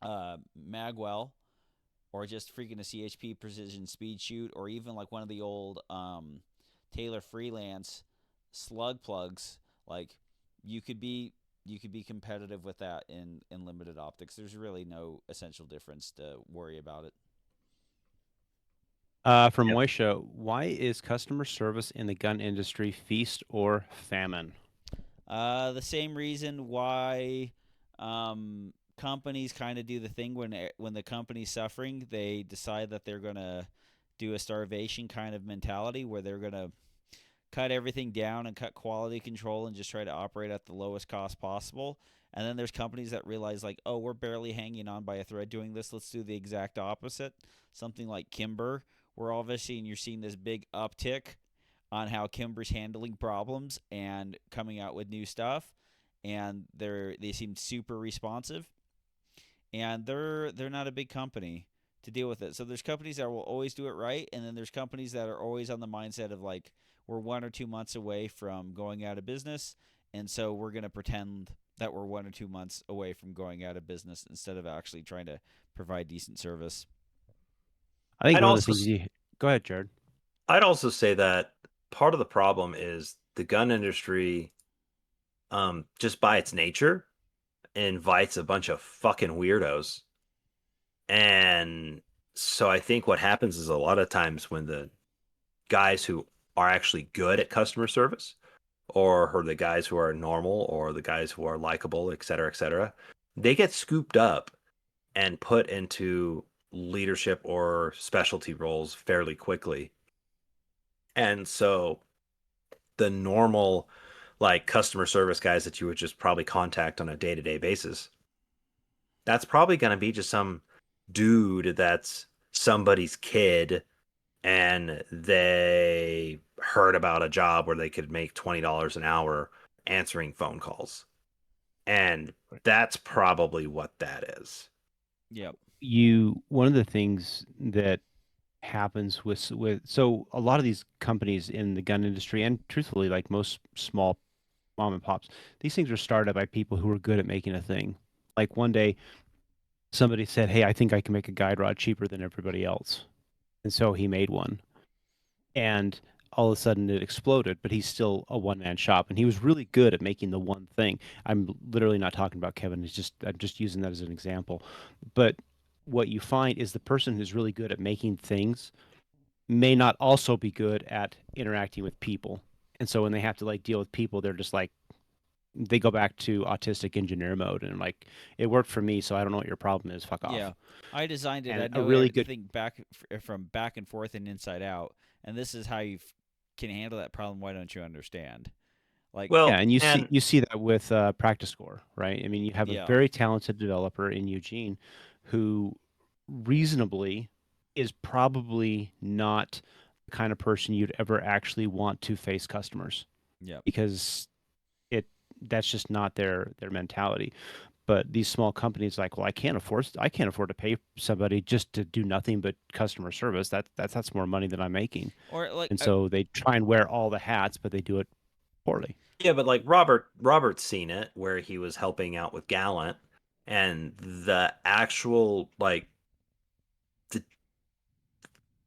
Magwell or just freaking a CHP precision speed shoot or even like one of the old Taylor Freelance slug plugs, like you could be competitive with that in limited optics. There's really no essential difference to worry about it. From Moisha, why is customer service in the gun industry feast or famine? The same reason why companies kind of do the thing when the company's suffering, they decide that they're gonna do a starvation kind of mentality where they're gonna cut everything down and cut quality control and just try to operate at the lowest cost possible. And then there's companies that realize like, oh, we're barely hanging on by a thread doing this. Let's do the exact opposite. Something like Kimber, where all of a sudden you're seeing this big uptick on how Kimber's handling problems and coming out with new stuff. And they seem super responsive. And they're not a big company to deal with it. So there's companies that will always do it right, and then there's companies that are always on the mindset of like we're 1 or 2 months away from going out of business, and so we're gonna pretend that we're 1 or 2 months away from going out of business instead of actually trying to provide decent service. I think I'd one of the also things you go ahead, Jared. I'd also say that part of the problem is the gun industry, just by its nature, invites a bunch of fucking weirdos. And so I think what happens is a lot of times when the guys who are actually good at customer service, or the guys who are normal, or the guys who are likable, et cetera, they get scooped up and put into leadership or specialty roles fairly quickly. And so the normal like customer service guys that you would just probably contact on a day-to-day basis, that's probably going to be just some dude that's somebody's kid and they heard about a job where they could make $20 an hour answering phone calls. And that's probably what that is. Yep. One of the things that happens with so a lot of these companies in the gun industry and truthfully like most small mom and pops, these things were started by people who were good at making a thing. Like one day somebody said, "Hey, I think I can make a guide rod cheaper than everybody else." And so he made one. And all of a sudden it exploded, but he's still a one man shop. And he was really good at making the one thing. I'm literally not talking about Kevin. I'm just using that as an example. But what you find is the person who's really good at making things may not also be good at interacting with people. And so when they have to like deal with people, they're just like they go back to autistic engineer mode and like it worked for me, so I don't know what your problem is. Fuck Yeah, off. I designed it. And I a know really good everything from back and forth and inside out, and this is how you can handle that problem. Why don't you understand? Like, Well, Yeah, and and you see that with Practice Score, right? I mean, you have a yeah, very talented developer in Eugene who reasonably is probably not the kind of person you'd ever actually want to face customers yeah, because it that's just not their mentality. But these small companies like, well, I can't afford to pay somebody just to do nothing but customer service. That's more money than I'm making. or like, And so they try and wear all the hats, but they do it poorly. yeah, but like Robert's seen it where he was helping out with Gallant, and the,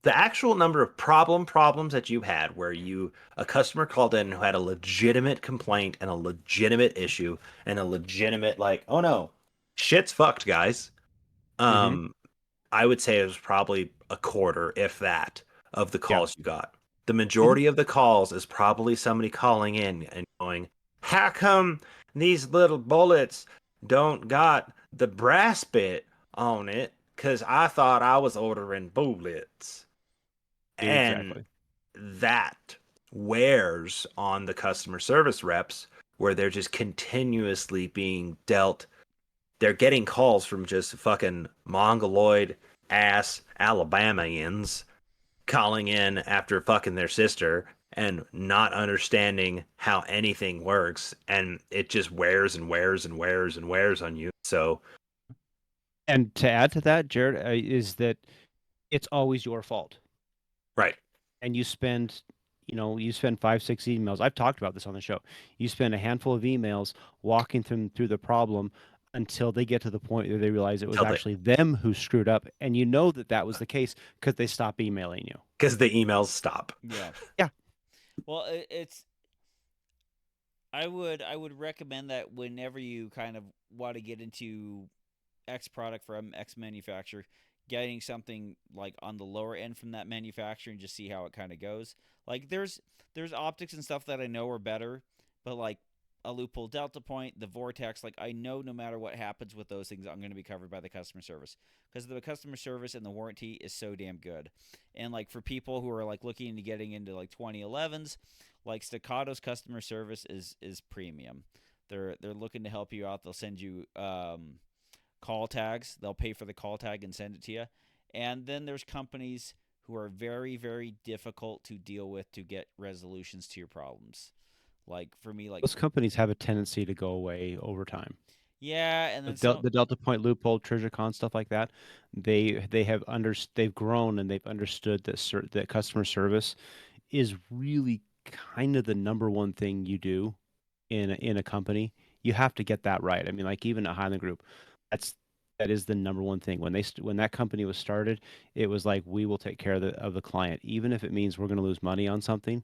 the actual number of problems that you had where a customer called in who had a legitimate complaint and a legitimate issue and a legitimate like, oh no, shit's fucked, guys. Hmm. Um, I would say it was probably a quarter, if that, of the Yeah. calls you got. The Hmm. majority of the calls is probably somebody calling in and going, how come these little bullets don't got the brass bit on it? Because I thought I was ordering bullets. And Exactly. that wears on the customer service reps where they're just continuously being dealt. They're getting calls from just fucking mongoloid ass Alabamians calling in after fucking their sister and not understanding how anything works, and it just wears and wears and wears and wears on you. So And to add to that, Jared, is that it's always your fault. right. And you spend 5, 6 emails. I've talked about this on the show. You spend a handful of emails walking them through the problem until they get to the point where they realize it was Tell they actually them who screwed up. And you know that was the case because they stopped emailing you. because the emails stop. yeah. Yeah. Well, it's I would recommend that whenever you kind of want to get into X product from X manufacturer, getting something like on the lower end from that manufacturer and just see how it kind of goes. Like there's optics and stuff that I know are better, but like a loophole delta point, the vortex, like I know no matter what happens with those things, I'm going to be covered by the customer service because the customer service and the warranty is so damn good. And like for people who are like looking into getting into like 2011s, like Staccato's customer service is premium. They're looking to help you out. They'll send you call tags. They'll pay for the call tag and send it to you. And then there's companies who are very, very difficult to deal with to get resolutions to your problems. Like for me, like Those companies have a tendency to go away over time. yeah, and The, then some the Delta Point loophole, TreasureCon, stuff like that, they've grown and they've understood that that customer service is really kind of the number one thing you do in a company. You have to get that right. I mean, like even at Highland Group, that's that is the number one thing. When that company was started, it was like we will take care of the client, even if it means we're going to lose money on something.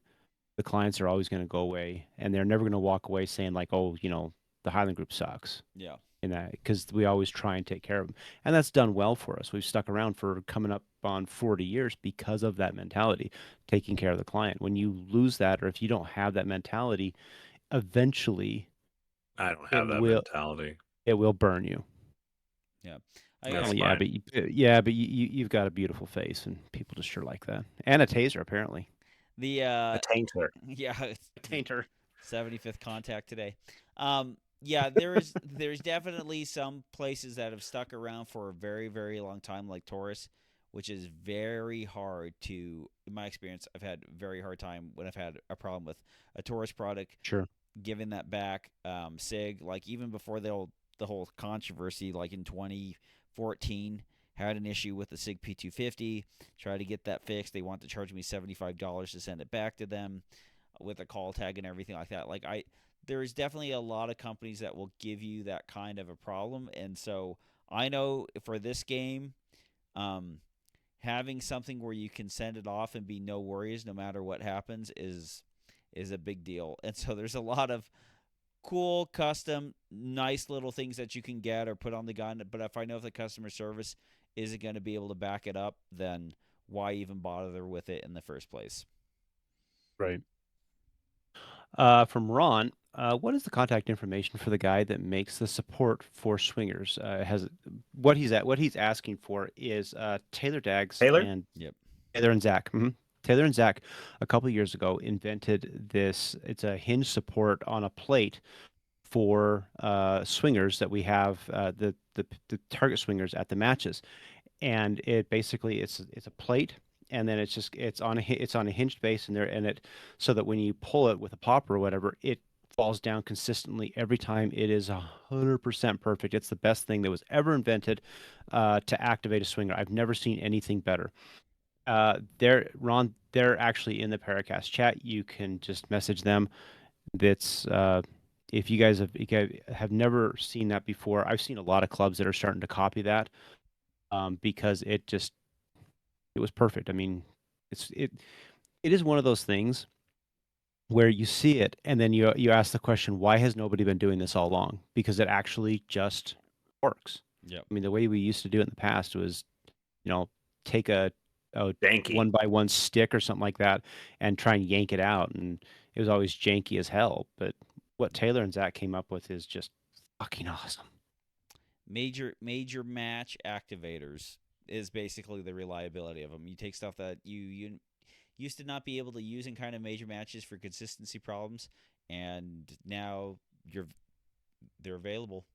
The clients are always going to go away, and they're never going to walk away saying like, oh, the Highland Group sucks yeah, in that because we always try and take care of them, and that's done well for us. We've stuck around for coming up on 40 years because of that mentality, taking care of the client. When you lose that, or if you don't have that mentality, eventually I don't it have that will mentality. it will burn you. yeah. I Oh That's guess yeah, fine. but you've got a beautiful face, and people just sure like that, and a taser apparently. the A tainter. yeah, A tainter. 75th contact today. Yeah, there's definitely some places that have stuck around for a very very long time, like Taurus, which is very hard to. In my experience, I've had a very hard time when I've had a problem with a Taurus product, Sure. giving that back. Sig, like even before the whole controversy, like in 2014, had an issue with the Sig P250. Tried to get that fixed. They want to charge me $75 to send it back to them with a call tag and everything like that. There is definitely a lot of companies that will give you that kind of a problem, and so I know for this game, um, having something where you can send it off and be no worries no matter what happens is a big deal. And so there's a lot of cool, custom, nice little things that you can get or put on the gun. But if I know if the customer service isn't going to be able to back it up, then why even bother with it in the first place? Right. From Ron, what is the contact information for the guy that makes the support for swingers? Has what he's asking for is Taylor Dags Taylor? and Yep. Taylor and Zach. Taylor and Zach a couple of years ago invented this. It's a hinge support on a plate for swingers that we have, the target swingers at the matches, and it basically it's a plate, and then it's on a hinged base in there, and it so that when you pull it with a popper or whatever, it falls down consistently every time. It is 100% perfect. It's the best thing that was ever invented to activate a swinger. I've never seen anything better. Ron, they're actually in the Paracast chat. You can just message them. That's if you guys have never seen that before. I've seen a lot of clubs that are starting to copy that because it was perfect. I mean, it is one of those things where you see it and then you ask the question, why has nobody been doing this all along? Because it actually just works. Yep. I mean, the way we used to do it in the past was, take a Janky. 1x1 stick or something like that and try and yank it out, and it was always janky as hell. But what Taylor and Zach came up with is just fucking awesome. Major match activators is basically the reliability of them. You take stuff that you used to not be able to use in kind of major matches for consistency problems, and now they're available.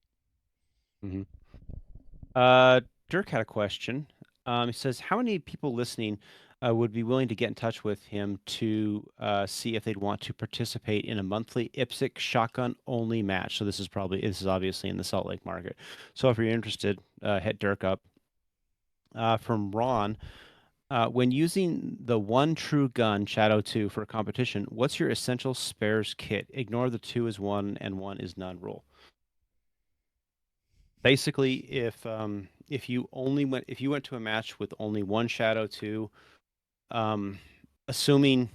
Mm-hmm. Dirk had a question. He says, how many people listening would be willing to get in touch with him to see if they'd want to participate in a monthly IPSC shotgun only match? So this is obviously in the Salt Lake market. So if you're interested, hit Dirk up. From Ron, when using the one true gun Shadow 2 for a competition, what's your essential spares kit? Ignore the 2 is 1 and 1 is none rule. Basically, if you went to a match with only one Shadow 2, assuming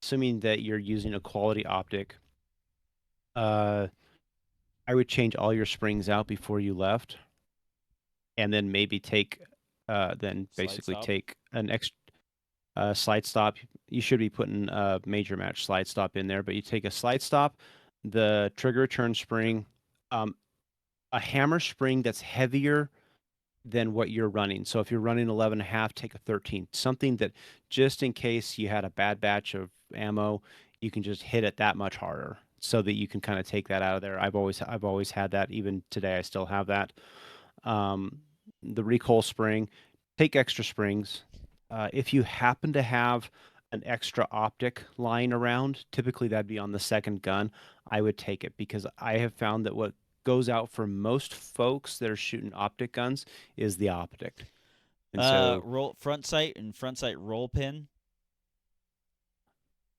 that you're using a quality optic, I would change all your springs out before you left, and then maybe take an extra slide stop. You should be putting a major match slide stop in there, but you take a slide stop, the trigger return spring, a hammer spring that's heavier than what you're running. So if you're running 11.5, take a 13. Something that just in case you had a bad batch of ammo, you can just hit it that much harder so that you can kind of take that out of there. I've always had that. Even today, I still have that. The recoil spring, take extra springs. If you happen to have an extra optic lying around, typically that'd be on the second gun, I would take it, because I have found that what goes out for most folks that are shooting optic guns is the optic. And so front sight roll pin.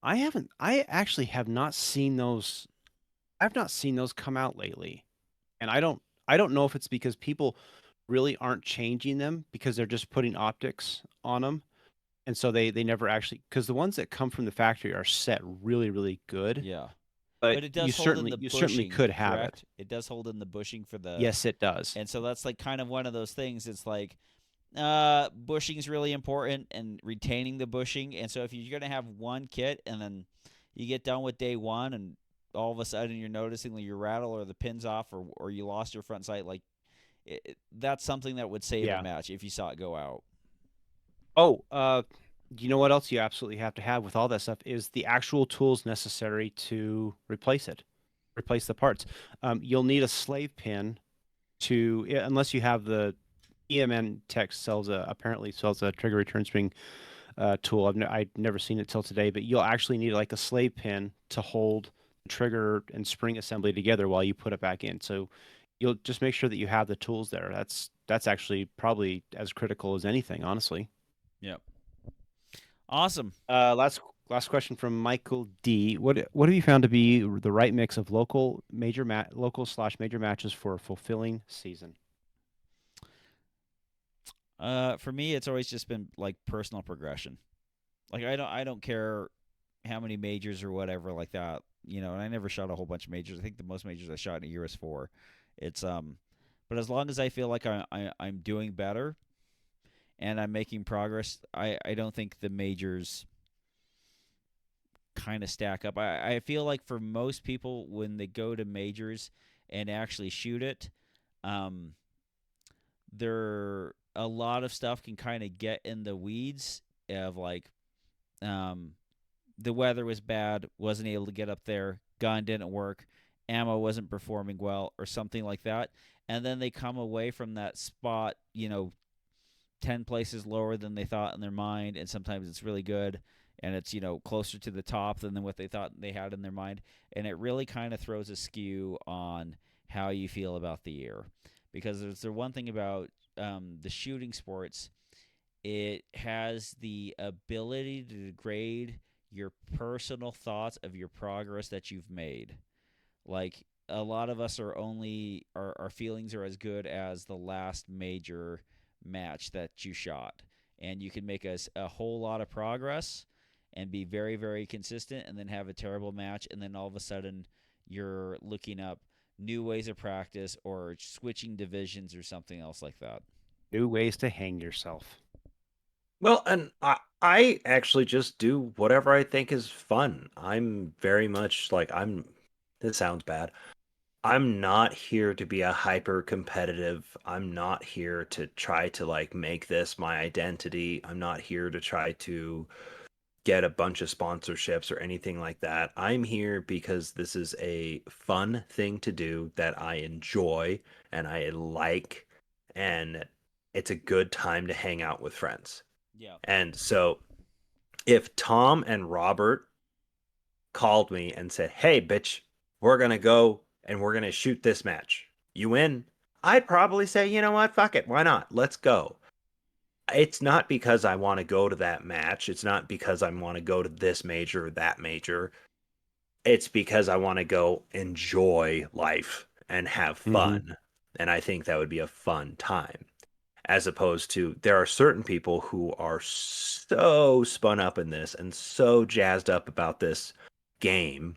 I actually have not seen those. I've not seen those come out lately. And I don't know if it's because people really aren't changing them because they're just putting optics on them. And so they never actually, because the ones that come from the factory are set really, really good. Yeah. But it does you hold in certainly the you bushing, certainly could have correct? it. It does hold in the bushing for the. Yes, it does. And so that's like kind of one of those things. It's like bushing is really important, and retaining the bushing. And so if you're going to have one kit and then you get done with day one and all of a sudden you're noticing that your rattle or the pin's off, or you lost your front sight, like that's something that would save a match if you saw it go out. Oh, you know what else you absolutely have to have with all that stuff is the actual tools necessary to replace the parts. You'll need a slave pin unless you have the EMN Tech apparently sells a trigger return spring tool. I've never seen it till today, but you'll actually need like a slave pin to hold the trigger and spring assembly together while you put it back in. So you'll just make sure that you have the tools there. That's actually probably as critical as anything, honestly. Yep. Awesome. Last question from Michael D. What have you found to be the right mix of local / major matches for a fulfilling season? For me, it's always just been like personal progression. Like I don't care how many majors or whatever like that, and I never shot a whole bunch of majors. I think the most majors I shot in a year was 4. It's but as long as I feel like I'm doing better and I'm making progress, I don't think the majors kind of stack up. I feel like for most people, when they go to majors and actually shoot it, a lot of stuff can kind of get in the weeds of like um, the weather was bad, wasn't able to get up there, gun didn't work, ammo wasn't performing well, or something like that. And then they come away from that spot, 10 places lower than they thought in their mind. And sometimes it's really good and it's, closer to the top than what they thought they had in their mind. And it really kind of throws a skew on how you feel about the year. Because there's the one thing about the shooting sports, it has the ability to degrade your personal thoughts of your progress that you've made. Like a lot of us are only our feelings are as good as the last major match that you shot, and you can make a whole lot of progress and be very very consistent, and then have a terrible match, and then all of a sudden you're looking up new ways of practice or switching divisions or something else like that. New ways to hang yourself. Well, and I actually just do whatever I think is fun. I'm very much like this sounds bad. I'm not here to be a hyper competitive. I'm not here to try to like make this my identity. I'm not here to try to get a bunch of sponsorships or anything like that. I'm here because this is a fun thing to do that I enjoy and I like, and it's a good time to hang out with friends. Yeah. And so if Tom and Robert called me and said, "Hey, bitch, we're going to go and we're going to shoot this match. You in?" I'd probably say, "You know what? Fuck it. Why not? Let's go." It's not because I want to go to that match. It's not because I want to go to this major or that major. It's because I want to go enjoy life and have Mm-hmm. fun. And I think that would be a fun time. As opposed to, there are certain people who are so spun up in this and so jazzed up about this game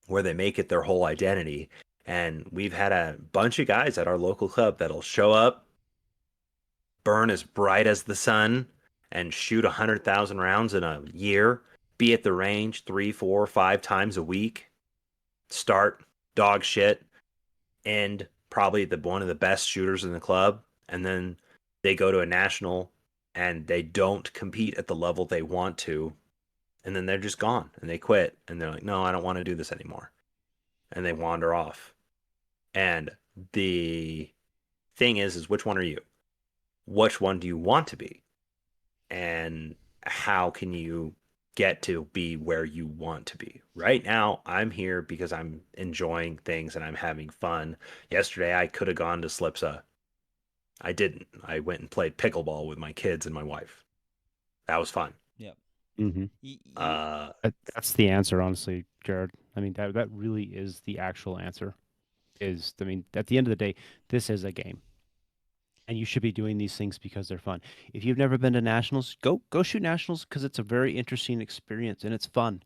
where they make it their whole identity. And we've had a bunch of guys at our local club that'll show up, burn as bright as the sun, and shoot 100,000 rounds in a year, be at the range 3, 4, 5 times a week, start dog shit, end probably the one of the best shooters in the club, and then they go to a national and they don't compete at the level they want to, and then they're just gone and they quit and they're like, "No, I don't want to do this anymore," and they wander off. And the thing is which one are you? Which one do you want to be? And how can you get to be where you want to be? Right now, I'm here because I'm enjoying things and I'm having fun. Yesterday, I could have gone to Slipsa. I didn't. I went and played pickleball with my kids and my wife. That was fun. Yep. Mm-hmm. You Uh, That's the answer, honestly, Jared. I mean, that really is the actual answer. I mean, at the end of the day, this is a game, and you should be doing these things because they're fun. If you've never been to nationals, go shoot nationals because it's a very interesting experience and it's fun.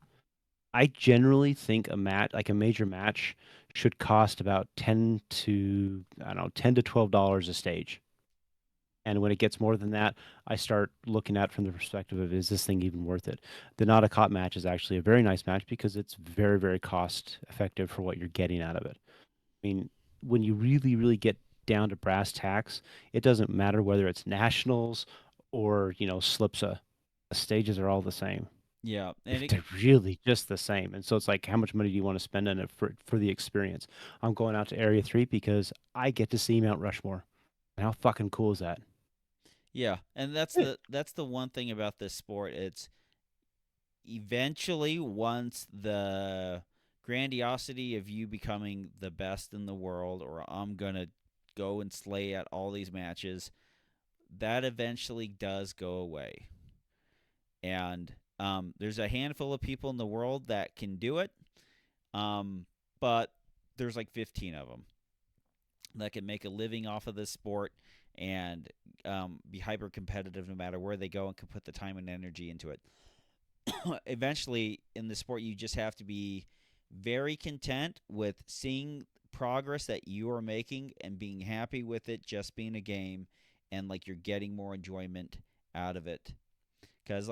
I generally think a match, like a major match, should cost about 10 to $12 a stage. And when it gets more than that, I start looking at it from the perspective of, is this thing even worth it? The Not a Cop match is actually a very nice match because it's very, very cost effective for what you're getting out of it. I mean, when you really, really get down to brass tacks, it doesn't matter whether it's nationals or, Slipsa. The stages are all the same. yeah, and They're really just the same. And so it's like, how much money do you want to spend on it for the experience? I'm going out to Area 3 because I get to see Mount Rushmore. And how fucking cool is that? yeah, and that's the one thing about this sport. It's eventually, once the grandiosity of you becoming the best in the world, or I'm gonna go and slay at all these matches, that eventually does go away. And there's a handful of people in the world that can do it, but there's like 15 of them that can make a living off of this sport and be hyper competitive no matter where they go and can put the time and energy into it. Eventually, in the sport, you just have to be very content with seeing progress that you are making and being happy with it just being a game, and like you're getting more enjoyment out of it. Because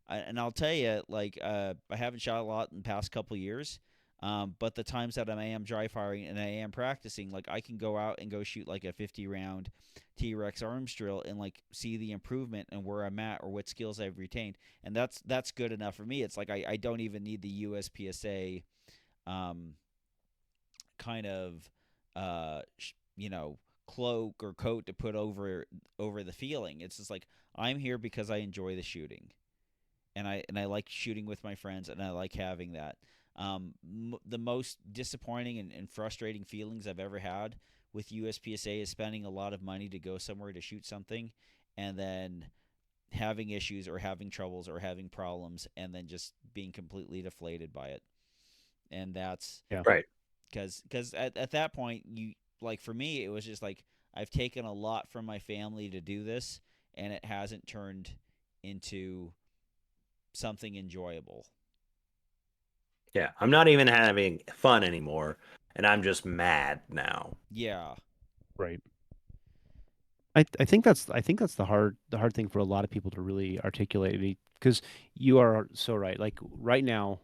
and I'll tell you, I haven't shot a lot in the past couple years. But the times that I am dry firing and I am practicing, like I can go out and go shoot like a 50 round T-Rex arms drill and like see the improvement and where I'm at or what skills I've retained, and that's good enough for me. It's like I don't even need the USPSA um, kind of you know, cloak or coat to put over the feeling. It's just like I'm here because I enjoy the shooting, and I like shooting with my friends, and I like having that. The most disappointing and frustrating feelings I've ever had with USPSA is spending a lot of money to go somewhere to shoot something, and then having issues or having troubles or having problems, and then just being completely deflated by it. And that's Yeah. Right. because at that point, you like, for me it was just like I've taken a lot from my family to do this, and it hasn't turned into something enjoyable. Yeah. I'm not even having fun anymore, and I'm just mad now. Yeah. Right. I think that's the hard thing for a lot of people to really articulate, because you are so right. Like right now,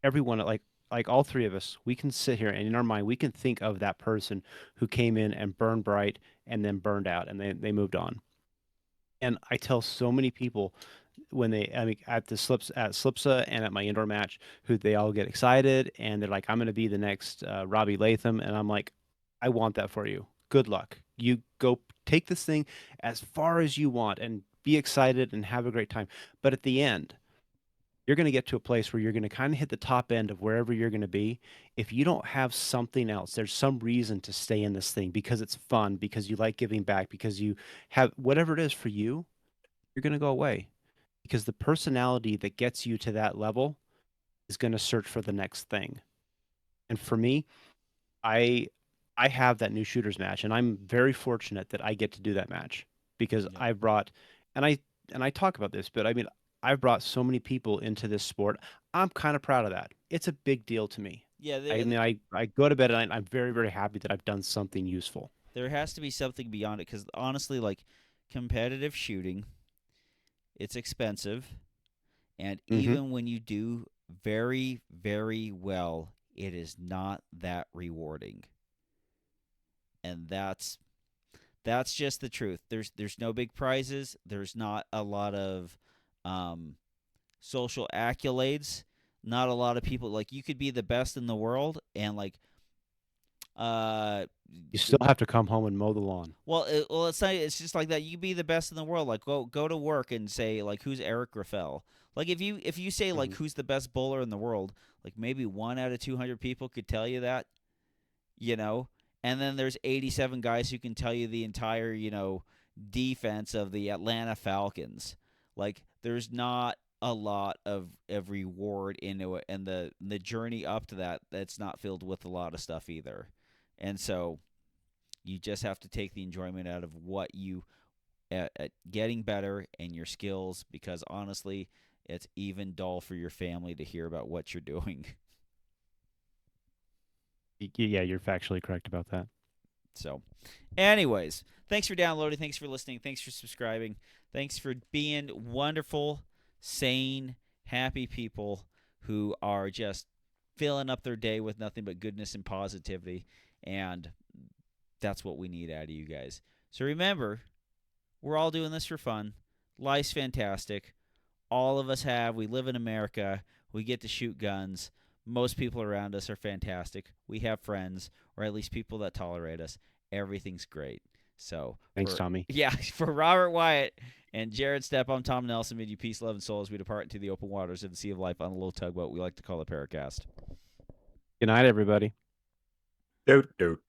everyone, like all three of us, we can sit here and in our mind we can think of that person who came in and burned bright and then burned out and they moved on. And I tell so many people when I mean, at Slipsa and at my indoor match, who they all get excited and they're like, I'm going to be the next Robbie Latham. And I'm like, I want that for you. Good luck. You go take this thing as far as you want and be excited and have a great time. But at the end, you're going to get to a place where you're going to kind of hit the top end of wherever you're going to be. If you don't have something else, there's some reason to stay in this thing because it's fun, because you like giving back, because you have whatever it is for you, you're going to go away, because the personality that gets you to that level is going to search for the next thing. And for me, I I have that new shooters match, and I'm very fortunate that I get to do that match because Yeah. I brought and I talk about this, but I mean, I've brought so many people into this sport. I'm kind of proud of that. It's a big deal to me. Yeah. I mean, I go to bed and I'm very, very happy that I've done something useful. There has to be something beyond it, because honestly, like, competitive shooting, it's expensive, and Hmm. even when you do very, very well, it is not that rewarding. And that's just the truth. There's no big prizes. There's not a lot of um, social accolades. Not a lot of people, like, you could be the best in the world and like uh You still have to come home and mow the lawn. well, it's not. It's just like that. You be the best in the world. Like, go to work and say like, who's Eric Raffel? Like, if you say like, Hmm. who's the best bowler in the world, like maybe 1 out of 200 people could tell you that, you know. And then there's 87 guys who can tell you the entire, defense of the Atlanta Falcons. Like, there's not a lot of reward into it, and the journey up to that, that's not filled with a lot of stuff either. And so you just have to take the enjoyment out of what you at getting better and your skills, because honestly, it's even dull for your family to hear about what you're doing. Yeah, you're factually correct about that. So, anyways, thanks for downloading. Thanks for listening. Thanks for subscribing. Thanks for being wonderful, sane, happy people who are just filling up their day with nothing but goodness and positivity. And that's what we need out of you guys. So remember, we're all doing this for fun. Life's fantastic. All of us have. We live in America. We get to shoot guns. Most people around us are fantastic. We have friends, or at least people that tolerate us. Everything's great. So, Thanks, Tommy. for Robert Wyatt and Jared Stepp, I'm Tom Nelson. Bid you peace, love, and soul as we depart into the open waters of the sea of life on a little tugboat we like to call a Paracast. Good night, everybody. Doot doot.